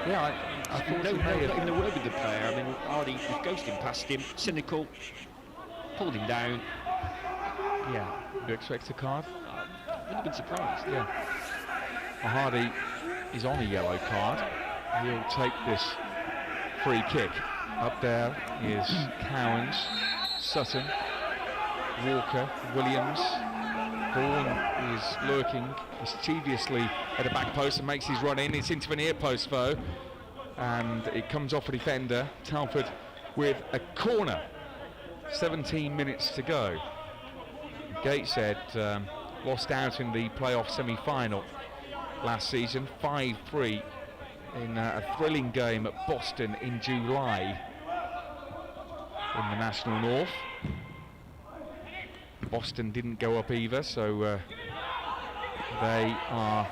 yeah, I thought he may have
in the word with the player. I mean, Hardy was ghosting past him, cynical, pulled him down. Yeah.
You expect a card?
I would have been surprised.
Yeah. Well, Hardy is on a yellow card. He'll take this free kick. Up there is Cowans, Sutton, Walker, Williams. Vaughan is lurking mischievously at the back post and makes his run in. It's into the near post though, and it comes off a defender. Telford with a corner. 17 minutes to go. Gateshead lost out in the playoff semi-final last season, 5-3 in a thrilling game at Boston in July in the National North. Boston didn't go up either, so they are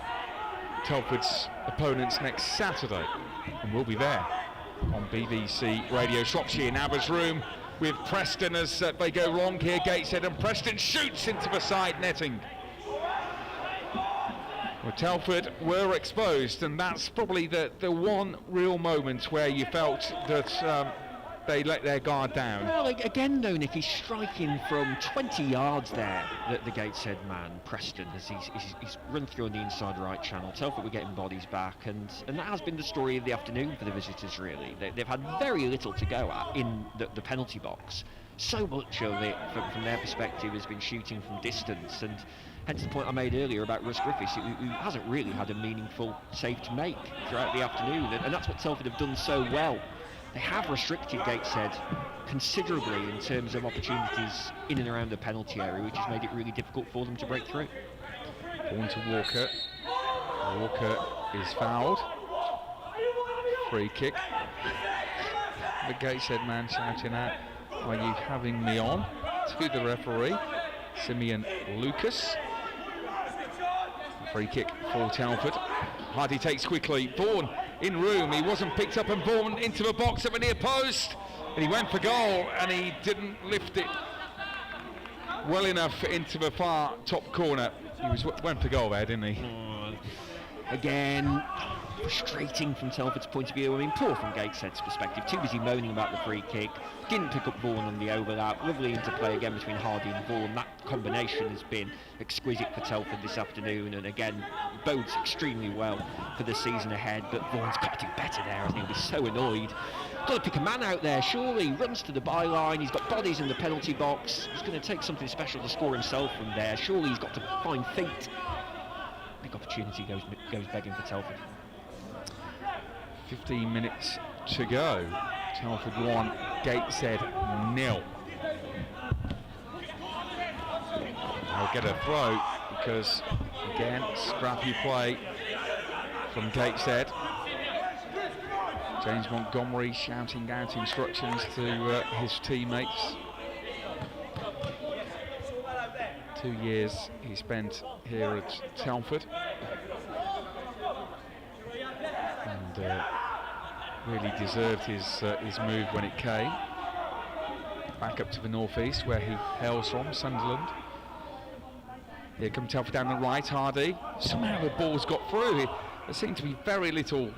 Telford's opponents next Saturday, and we'll be there on BBC Radio Shropshire. Now there's room with Preston as they go wrong here. Gateshead, and Preston shoots into the side netting. Well, Telford were exposed, and that's probably the one real moment where you felt that they let their guard down.
Well, again though, Nick, he's striking from 20 yards there, the Gateshead man, Preston, as he's run through on the inside right channel. Telford were getting bodies back, and that has been the story of the afternoon for the visitors, really. They've had very little to go at in the penalty box. So much of it, from their perspective, has been shooting from distance, and hence the point I made earlier about Russ Griffiths, who hasn't really had a meaningful save to make throughout the afternoon, and that's what Telford have done so well they have restricted Gateshead considerably in terms of opportunities in and around the penalty area, which has made it really difficult for them to break through.
On to Walker. Walker is fouled. Free kick. The Gateshead man shouting out, "Are you having me on?" to the referee, Simeon Lucas. Free kick for Telford. Hardy takes quickly. Vaughan in room. He wasn't picked up, and Vaughan into the box at the near post. And he went for goal, and he didn't lift it well enough into the far top corner. He went for goal there, didn't he?
Again, frustrating from Telford's point of view. I mean, poor from Gateshead's perspective. Too busy moaning about the free kick. Didn't pick up Vaughan on the overlap. Lovely interplay again between Hardy and Vaughan. That combination has been exquisite for Telford this afternoon, and again bodes extremely well for the season ahead. But Vaughan's got to do better there. I think he'll be so annoyed. Got to pick a man out there, surely. Runs to the byline. He's got bodies in the penalty box. He's going to take something special to score himself from there. Surely he's got to find feet. Big opportunity goes begging for Telford.
15 minutes to go. Telford 1, Gateshead 0. They'll get a throw because, again, scrappy play from Gateshead. James Montgomery shouting out instructions to his teammates. 2 years he spent here at Telford, and really deserved his move when it came. Back up to the northeast where he hails from, Sunderland. Here comes Telford down the right, Hardy. Somehow the ball's got through. There seemed to be very little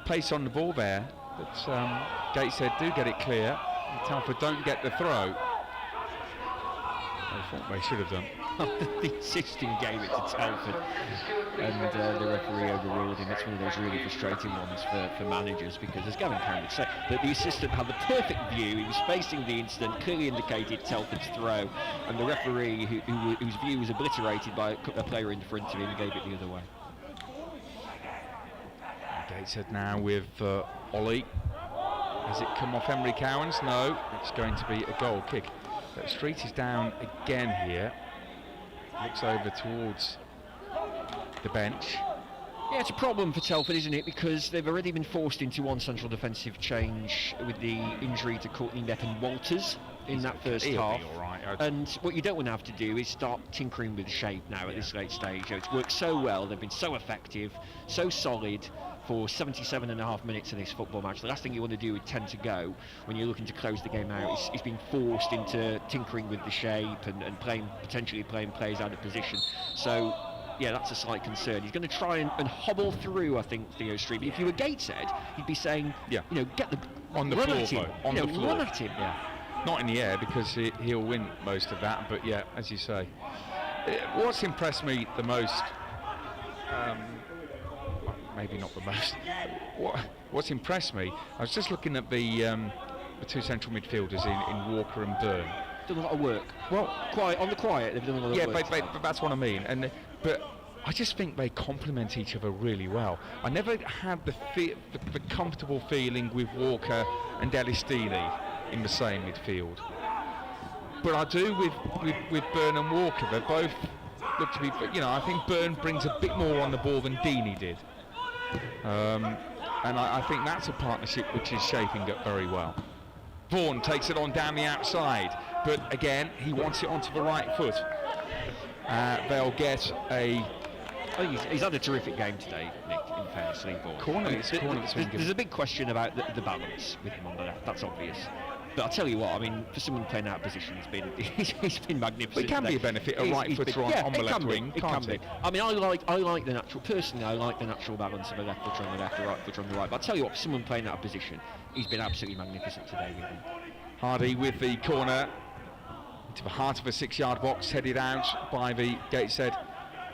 pace on the ball there, but Gateshead do get it clear. Telford don't get the throw. I thought they should have done.
The assistant gave it to Telford, and the referee overruled him. It's one of those really frustrating ones for managers, because as Gavin Cameron would say, that the assistant had the perfect view. He was facing the incident, clearly indicated Telford's throw, and the referee, whose view was obliterated by a player in front of him, gave it the other way.
Gateshead now with Ollie. Has it come off Emery Cowans? No, it's going to be a goal kick. But Street is down again here. Looks over towards the bench.
Yeah, it's a problem for Telford, isn't it? Because they've already been forced into one central defensive change with the injury to Courtney Neppen-Walters in that first half.
All right.
And what you don't want to have to do is start tinkering with shape now at this late stage. It's worked so well, they've been so effective, so solid for 77.5 minutes of this football match. The last thing you want to do with 10 to go when you're looking to close the game out is being forced into tinkering with the shape and potentially playing players out of position. So yeah, that's a slight concern. He's going to try and hobble through, I think, Theo Street. But if you were Gateshead, you'd be saying, get the
on the
run
floor,
at him.
on the floor.
Run at him.
Yeah. Not in the air, because he'll win most of that. But yeah, as you say, what's impressed me the most, maybe not the most. What's impressed me? I was just looking at the two central midfielders in Walker and Byrne.
Done a lot of work. Well, on the quiet, they've done a lot of work.
Yeah, but that's what I mean. But I just think they complement each other really well. I never had the comfortable feeling with Walker and Delistini in the same midfield. But I do with Byrne and Walker. They both look to be, I think Byrne brings a bit more on the ball than Deeney did. And I think that's a partnership which is shaping up very well. Vaughan takes it on down the outside, but again, he wants it onto the right foot. They'll get a...
He's had a terrific game today, Nick, in fairness, Lee Vaughan. There's a big question about the balance with him on the left, that's obvious. But I'll tell you what, I mean, for someone playing out of position, he's been magnificent.
But it can be a benefit, a right footer on the left wing, can't it?
I mean, I like the natural, personally, I like the natural balance of a left footer on the left, a right footer on the right. But I'll tell you what, for someone playing out of position, he's been absolutely magnificent today with him.
Hardy with the corner into the heart of a 6-yard box, headed out by the Gateshead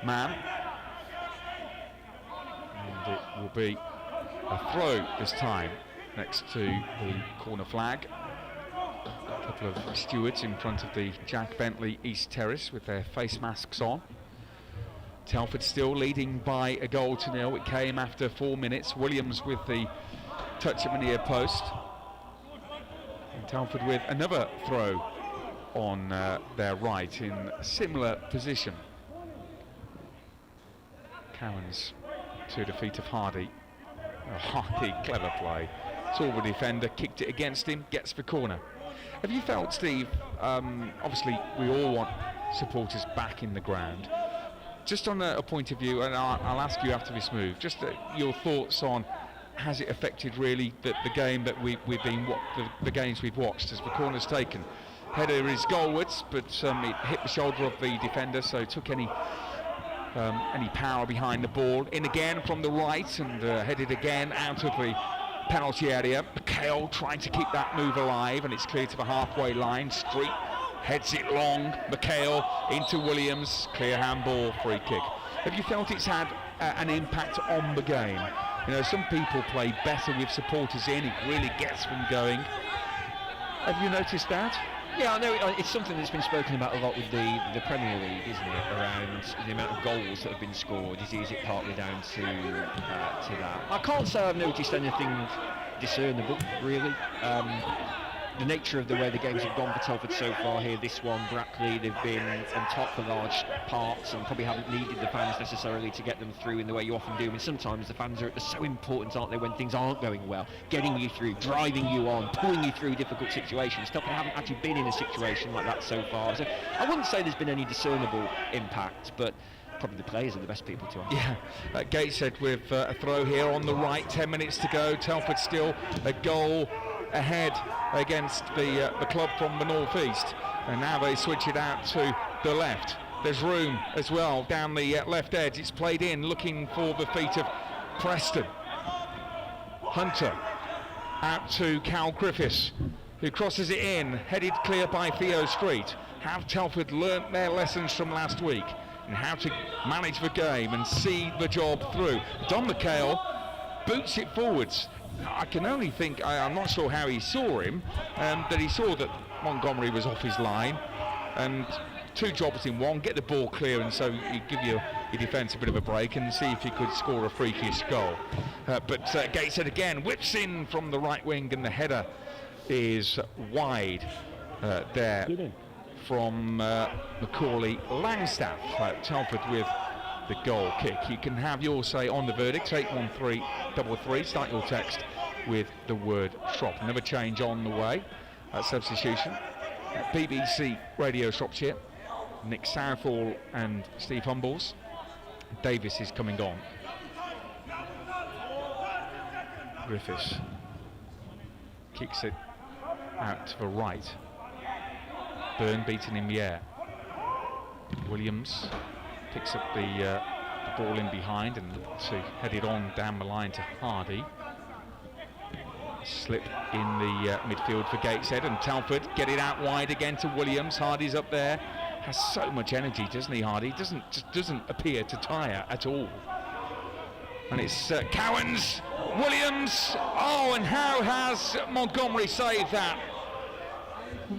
man. And it will be a throw this time next to the corner flag. A couple of stewards in front of the Jack Bentley East Terrace with their face masks on. Telford still leading by a goal to nil. It came after 4 minutes. Williams with the touch at the near post. And Telford with another throw on their right in a similar position. Cowans to the feet of Hardy. Oh, Hardy, clever play. Saw the defender, kicked it against him, gets the corner. Have you felt, Steve, obviously we all want supporters back in the ground. Just on a point of view, and I'll ask you after this move, just your thoughts on, has it affected really the game that we've been, the games we've watched as the corner's taken? Header is goalwards, but it hit the shoulder of the defender, so it took any power behind the ball. In again from the right and headed again out of the penalty area. McHale trying to keep that move alive, and it's clear to the halfway line. Street heads it long. McHale into Williams. Clear handball, free kick. Have you felt it's had an impact on the game? You know, some people play better with supporters in. It really gets them going. Have you noticed that?
Yeah, I know it's something that's been spoken about a lot with the Premier League, isn't it? Around the amount of goals that have been scored. Is it partly down to that? I can't say I've noticed anything discernible, really. The nature of the way the games have gone for Telford so far here, this one, Brackley, they've been on top for large parts and probably haven't needed the fans necessarily to get them through in the way you often do. I mean, sometimes the fans are so important, aren't they, when things aren't going well, getting you through, driving you on, pulling you through difficult situations. Telford haven't actually been in a situation like that so far. So I wouldn't say there's been any discernible impact, but probably the players are the best people to answer.
Yeah, Gateshead with a throw here on the right, 10 minutes to go. Telford still a goal ahead against the club from the northeast, and now they switch it out to the left. There's room as well down the left edge. It's played in, looking for the feet of Preston. Hunter out to Cal Griffiths, who crosses it in, headed clear by Theo Street. Have Telford learnt their lessons from last week and how to manage the game and see the job through? Don McHale boots it forwards. I can only think, I'm not sure how he saw him, that he saw that Montgomery was off his line, and two jobs in one, get the ball clear, and so you give your defence a bit of a break and see if you could score a freakish goal. But Gateshead again whips in from the right wing, and the header is wide there from Macaulay Langstaff. Telford with the goal kick. You can have your say on the verdict. 81333. Start your text with the word shop. Another change on the way. Substitution. BBC Radio Shropshire. Nick Southall and Steve Humbles. Davis is coming on. Griffiths kicks it out to the right. Byrne beaten in the air. Williams picks up the ball in behind and to head it on down the line to Hardy. Slip in the midfield for Gateshead, and Telford get it out wide again to Williams. Hardy's up there, has so much energy, doesn't he, Hardy? Doesn't appear to tire at all. And it's Cowans, Williams. Oh, and how has Montgomery saved that?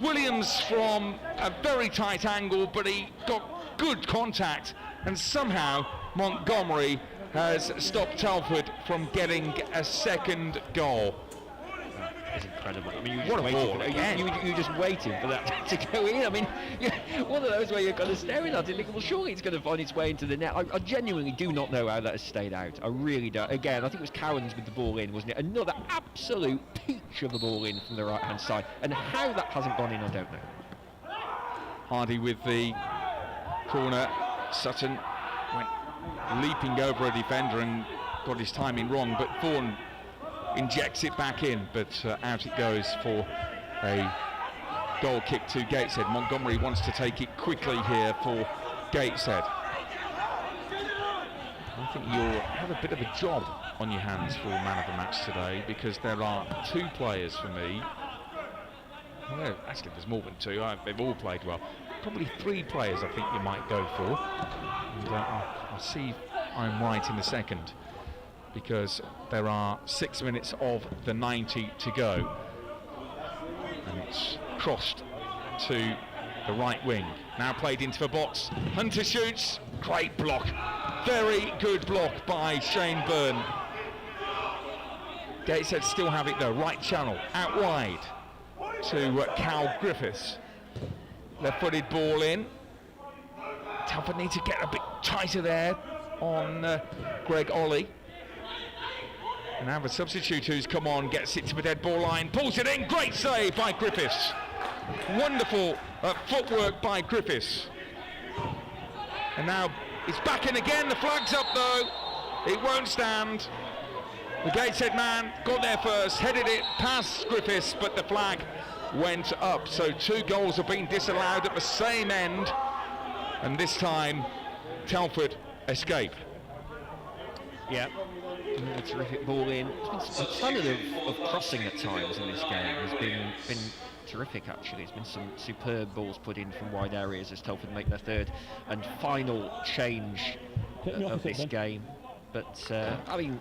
Williams from a very tight angle, but he got good contact, and somehow Montgomery has stopped Telford from getting a second goal.
It's incredible. I mean, you're just waiting for that to go in. I mean, one of those where you're kind of staring at it, thinking, well, surely it's going to find its way into the net. I genuinely do not know how that has stayed out. I really don't. Again, I think it was Cowans with the ball in, wasn't it? Another absolute peach of the ball in from the right-hand side. And how that hasn't gone in, I don't know.
Hardy with the corner. Sutton went leaping over a defender and got his timing wrong, but Vaughan injects it back in, but out it goes for a goal kick to Gateshead. Montgomery wants to take it quickly here for Gateshead. I think you'll have a bit of a job on your hands for man of the match today, because there are two players for me. Well, actually there's more than two. They've all played well. Probably three players I think you might go for, and I'll see if I'm right in a second, because there are 6 minutes of the 90 to go, and it's crossed to the right wing, now played into the box. Hunter shoots, great block, very good block by Shane Byrne. Gateshead still have it though, right channel, out wide to Cal Griffiths. Left-footed ball in. Telford need to get a bit tighter there on Greg Ollie. And now the substitute who's come on, gets it to the dead ball line, pulls it in, great save by Griffiths. Wonderful footwork by Griffiths. And now it's back in again, the flag's up though, it won't stand. The Gateshead man got there first, headed it past Griffiths, but the flag went up. So 2 goals have been disallowed at the same end, and this time Telford escape.
Yeah, a terrific ball in. It's been standard of crossing at times in this game has been terrific actually. It's been some superb balls put in from wide areas as Telford make their third and final change of this game. But I mean,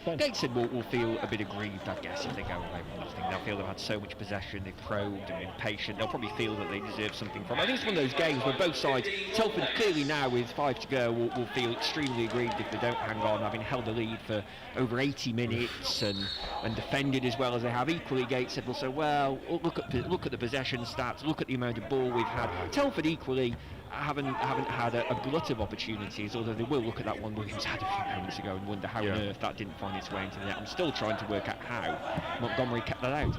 Gateshead will feel a bit aggrieved, I guess, if they go away with nothing. They'll feel they've had so much possession, they've probed and been patient. They'll probably feel that they deserve something from it. I think it's one of those games where both sides, Telford clearly now with 5 to go, will feel extremely aggrieved if they don't hang on, having held the lead for over 80 minutes and defended as well as they have. Equally, Gateshead will say, well, look at the possession stats, look at the amount of ball we've had. Telford equally haven't had a glut of opportunities, although they will look at that one Williams had a few moments ago and wonder how on earth that didn't find its way into the net. I'm still trying to work out how Montgomery kept that out.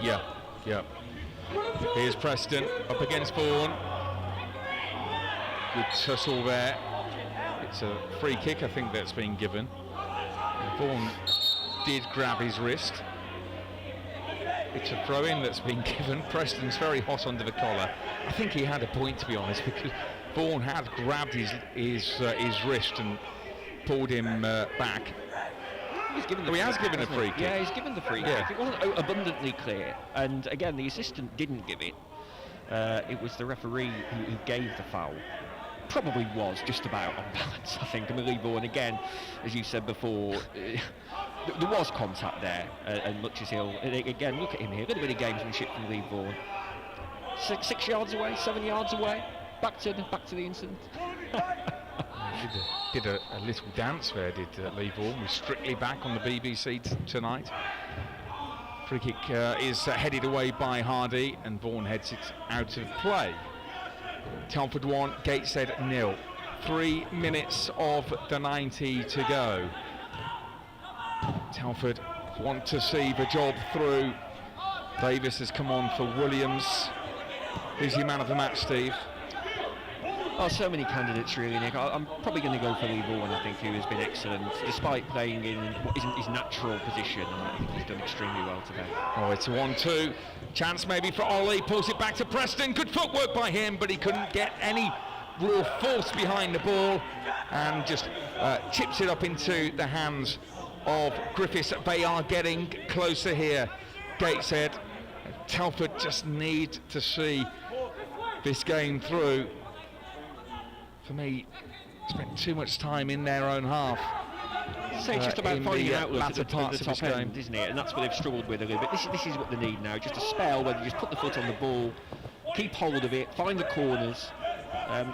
Yeah. Here's Preston up against Vaughan. Good tussle there. It's a free kick, I think, that's been given. Vaughan did grab his wrist. It's a throw-in that's been given. Preston's very hot under the collar. I think he had a point, to be honest, because Vaughan had grabbed his wrist and pulled him back. He has given a free kick.
Yeah, he's given the free kick. It wasn't abundantly clear, and again, the assistant didn't give it. It was the referee who gave the foul. Probably was just about on balance, I think. And Lee Vaughan, again, as you said before, there was contact there, and much as he'll again look at him here, a little bit of gamesmanship from Lee Vaughan. 6 yards away, 7 yards away, back to the incident.
Did a little dance there, did Lee Vaughan. Was strictly back on the BBC tonight. Free kick is headed away by Hardy, and Vaughan heads it out of play. Telford 1, Gateshead 0. 3 minutes of the 90 to go. Telford want to see the job through. Davis has come on for Williams. Who's your man of the match, Steve?
Oh, so many candidates really, Nick. I'm probably going to go for Lee Vaughan, I think, who has been excellent, despite playing in what isn't his natural position. I think he's done extremely well today.
Oh, it's a 1-2. Chance maybe for Ollie, pulls it back to Preston. Good footwork by him, but he couldn't get any real force behind the ball and just chips it up into the hands of Griffiths. They are getting closer here, Gateshead. Telford just need to see this game through. For me, spent too much time in their own half.
So it's just about finding outlets at the top end,
game,
isn't it? And that's what they've struggled with a little bit. This is what they need now, just a spell where they just put the foot on the ball, keep hold of it, find the corners,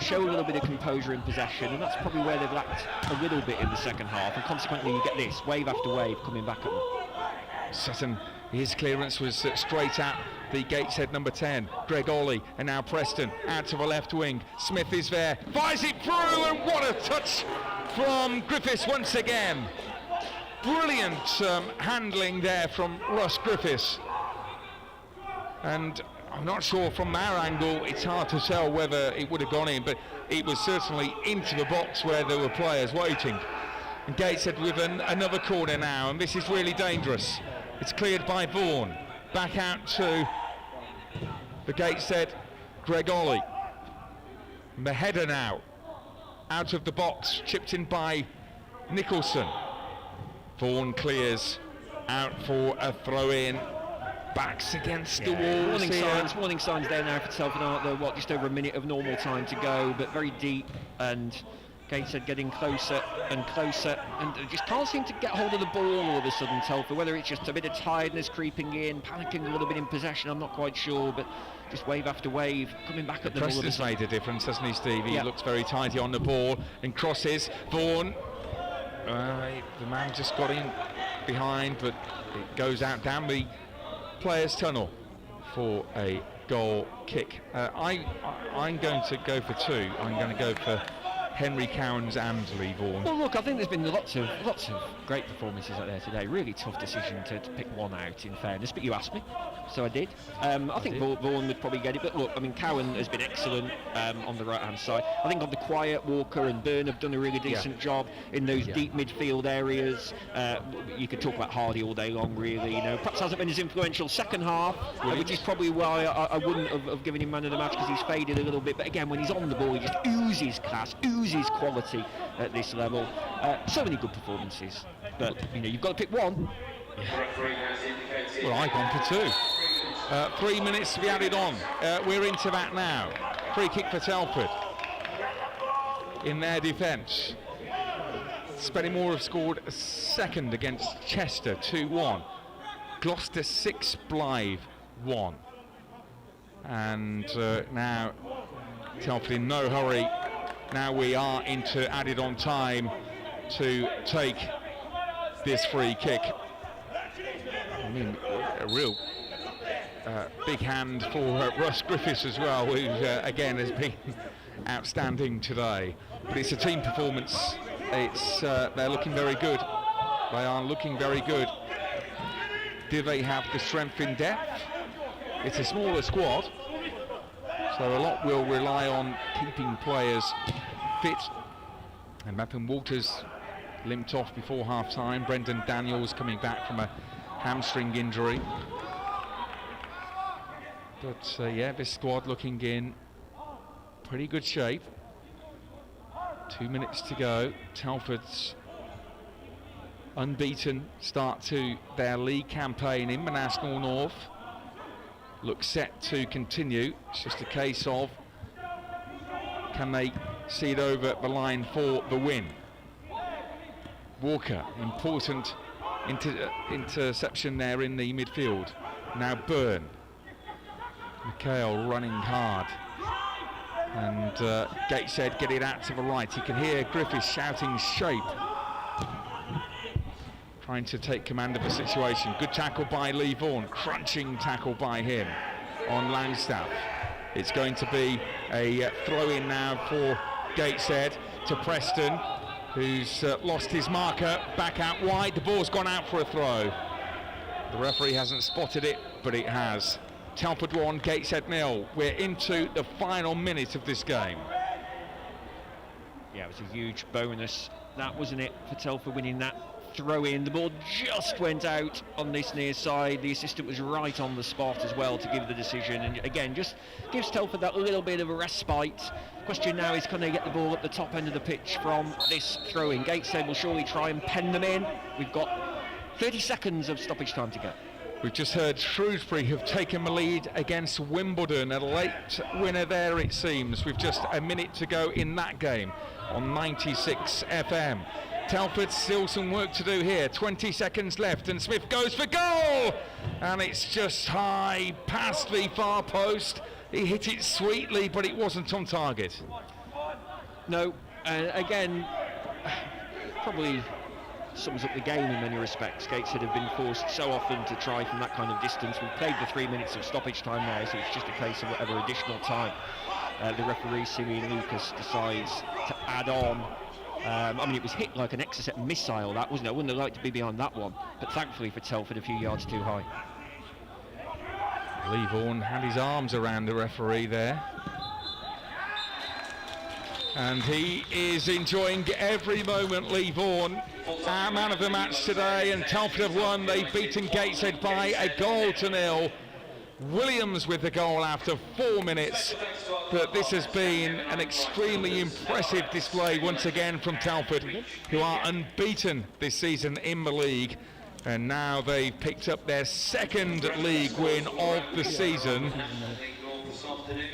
show a little bit of composure in possession, and that's probably where they've lacked a little bit in the second half, and consequently you get this, wave after wave coming back at them.
Sutton, his clearance was straight at the Gateshead number 10, Greg Ollie, and now Preston out to the left wing. Smith is there, fires it through, and what a touch from Griffiths once again. Brilliant handling there from Russ Griffiths. And I'm not sure from our angle, it's hard to tell whether it would have gone in, but it was certainly into the box where there were players waiting. And Gateshead with another corner now, and this is really dangerous. It's cleared by Vaughan. Back out to the Gateshead, Greg Ollie. And the header now, out of the box, chipped in by Nicholson. Vaughan clears, out for a throw-in. Backs against the walls.
Warning signs there now for Telford, aren't there? What, just over a minute of normal time to go, but very deep, and Gateshead getting closer and closer, and just can't seem to get hold of the ball all of a sudden, Telford. Whether it's just a bit of tiredness creeping in, panicking a little bit in possession, I'm not quite sure, but just wave after wave coming back at them.
Preston's made a difference, hasn't he, Steve? He looks very tidy on the ball and crosses. Vaughan, the man just got in behind, but it goes out down the players' tunnel for a goal kick. I'm going to go for two. I'm going to go for Henry Cowans and Lee Vaughan.
Well, look, I think there's been lots of great performances out there today. Really tough decision to pick one out, in fairness, but you asked me, so I did. I think Vaughan would probably get it, but look, I mean, Cowan has been excellent on the right-hand side. I think on the quiet, Walker and Byrne have done a really decent job in those deep midfield areas. You could talk about Hardy all day long, really. You know, perhaps hasn't been as influential second half, which is probably why I wouldn't have given him man of the match, because he's faded a little bit. But again, when he's on the ball, he just oozes class, oozes quality at this level. So many good performances, but you know, you've got to pick one.
Well, I've gone for two. 3 minutes to be added on. We're into that now. Free kick for Telford in their defence. Spennymoor have scored a second against Chester, 2-1. Gloucester 6, Blythe 1. And now Telford in no hurry. Now we are into added on time to take this free kick. I mean, a real big hand for Russ Griffiths as well, who again has been outstanding today. But it's a team performance. It's they're looking very good. They are looking very good. Do they have the strength in depth? It's a smaller squad, so a lot will rely on keeping players fit. And Mappin Walters limped off before half-time. Brendan Daniels coming back from a hamstring injury. But yeah, this squad looking in pretty good shape. 2 minutes to go. Telford's unbeaten start to their league campaign in Monasnall North looks set to continue. It's just a case of, can they see it over the line for the win? Walker, important interception there in the midfield. Now Byrne. McHale running hard. And Gateshead get it out to the right. You can hear Griffiths shouting shape. Trying to take command of the situation. Good tackle by Lee Vaughan. Crunching tackle by him on Langstaff. It's going to be a throw-in now for Gateshead to Preston, who's lost his marker. Back out wide. The ball's gone out for a throw. The referee hasn't spotted it, but it has. Telford 1, Gateshead 0. We're into the final minute of this game.
Yeah, it was a huge bonus. That wasn't it for Telford winning that throw in. The ball just went out on this near side. The assistant was right on the spot as well to give the decision, and again just gives Telford that little bit of a respite. Question now is, can they get the ball at the top end of the pitch from this throw in? Gateshead will surely try and pen them in. We've got 30 seconds of stoppage time to go.
We've just heard Shrewsbury have taken the lead against Wimbledon, a late winner there it seems. We've just a minute to go in that game on 96 FM. Telford still some work to do here. 20 seconds left and Smith goes for goal, and it's just high past the far post. He hit it sweetly, but it wasn't on target.
No, again, probably sums up the game in many respects. Gateshead have been forced so often to try from that kind of distance. We've played the 3 minutes of stoppage time there, so it's just a case of whatever additional time the referee, Simeon Lucas, decides to add on. I mean, it was hit like an Exocet missile, that, wasn't it? I wouldn't have liked to be behind that one, but thankfully for Telford, a few yards too high.
Lee Vaughan had his arms around the referee there. And he is enjoying every moment, Lee Vaughan. Our man of the match today, and Telford have won. They've beaten Gateshead by 1-0. Williams with the goal after 4 minutes. But this has been an extremely impressive display once again from Telford, who are unbeaten this season in the league. And now they've picked up their second league win of the season,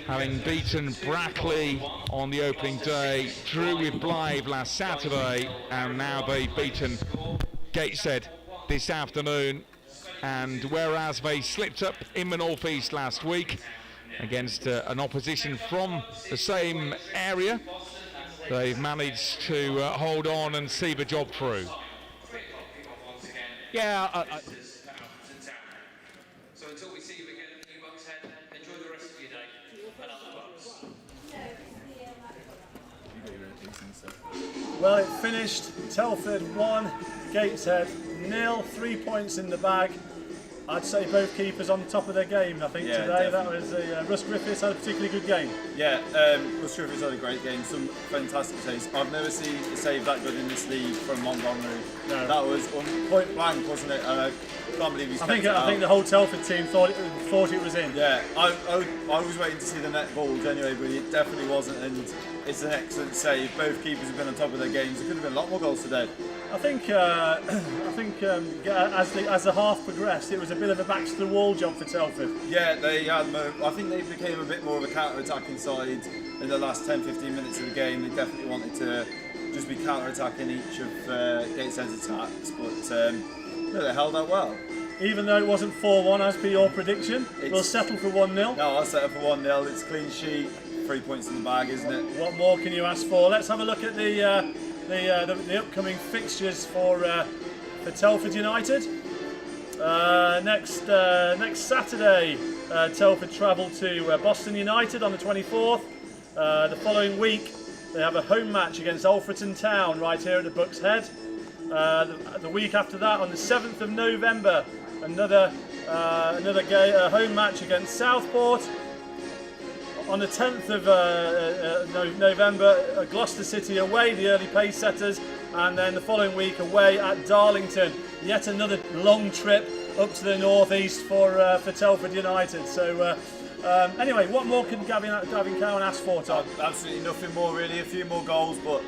having beaten Brackley on the opening day, drew with Blythe last Saturday, and now they've beaten Gateshead this afternoon. And whereas they slipped up in the North East last week against an opposition from the same area, they've managed to hold on and see the job through. Yeah,
Visitors to Alfreton Town. So until we see you again at New Bucks Head, enjoy the rest of your day. And up the Bucks.
Well, it finished Telford 1, Gateshead 0, 3 points in the bag. I'd say both keepers on top of their game, I think,
Yeah,
today.
definitely.
That was Russ Griffiths had a particularly good game.
Yeah, Russ Griffiths had a great game, some fantastic saves. I've never seen a save that good in this league from Montgomery.
No.
That was on point blank, wasn't it? And I can't believe he's
I think the whole Telford team thought it was in.
Yeah, I was waiting to see the net bulge anyway, but it definitely wasn't, and it's an excellent save. Both keepers have been on top of their games. There could have been a lot more goals today.
I think as the half progressed, it was a bit of a backs to the wall job for Telford.
Yeah, they had. I think they became a bit more of a counter-attacking side in the last 10-15 minutes of the game. They definitely wanted to just be counter-attacking each of Gateshead's attacks, but no, they held out well.
Even though it wasn't 4-1 as per your prediction, we'll settle for 1-0.
No, I'll settle for 1-0. It's a clean sheet, 3 points in the bag, isn't it?
What more can you ask for? Let's have a look at the upcoming fixtures for Telford United. Next Saturday, Telford travel to Boston United on the 24th. The following week, they have a home match against Alfreton Town right here at the Bucks Head. The week after that, on the 7th of November, another home match against Southport. On the 10th of November, Gloucester City away, the early pace setters, and then the following week away at Darlington. Yet another long trip up to the northeast for Telford United. So anyway, what more can Gavin Cowan ask for, Tom?
Absolutely nothing more really. A few more goals, but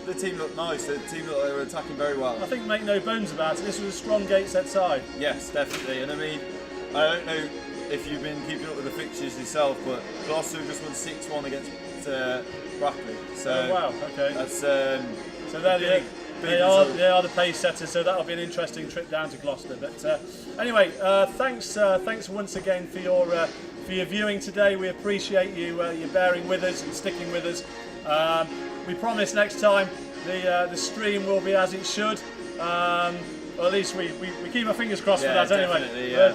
the team looked nice. The team looked like they were attacking very well.
I think make no bones about it, this was a strong Gateshead side.
Yes, definitely. And I mean, I don't know if you've been keeping up with the fixtures yourself, but Gloucester just won 6-1 against Brackley. So
Oh, wow, okay.
that's
So
big
they are the pace setters, so that'll be an interesting trip down to Gloucester. But anyway, thanks once again for your viewing today. We appreciate you bearing with us and sticking with us. We promise next time the stream will be as it should. Or at least we keep our fingers crossed for that anyway.
Yeah.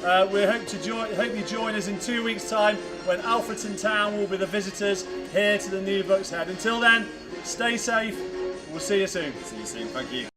But we hope you join us in 2 weeks' time when Alfreton Town will be the visitors here to the new Bucks Head. Until then, stay safe. We'll see you soon.
See you soon. Thank you.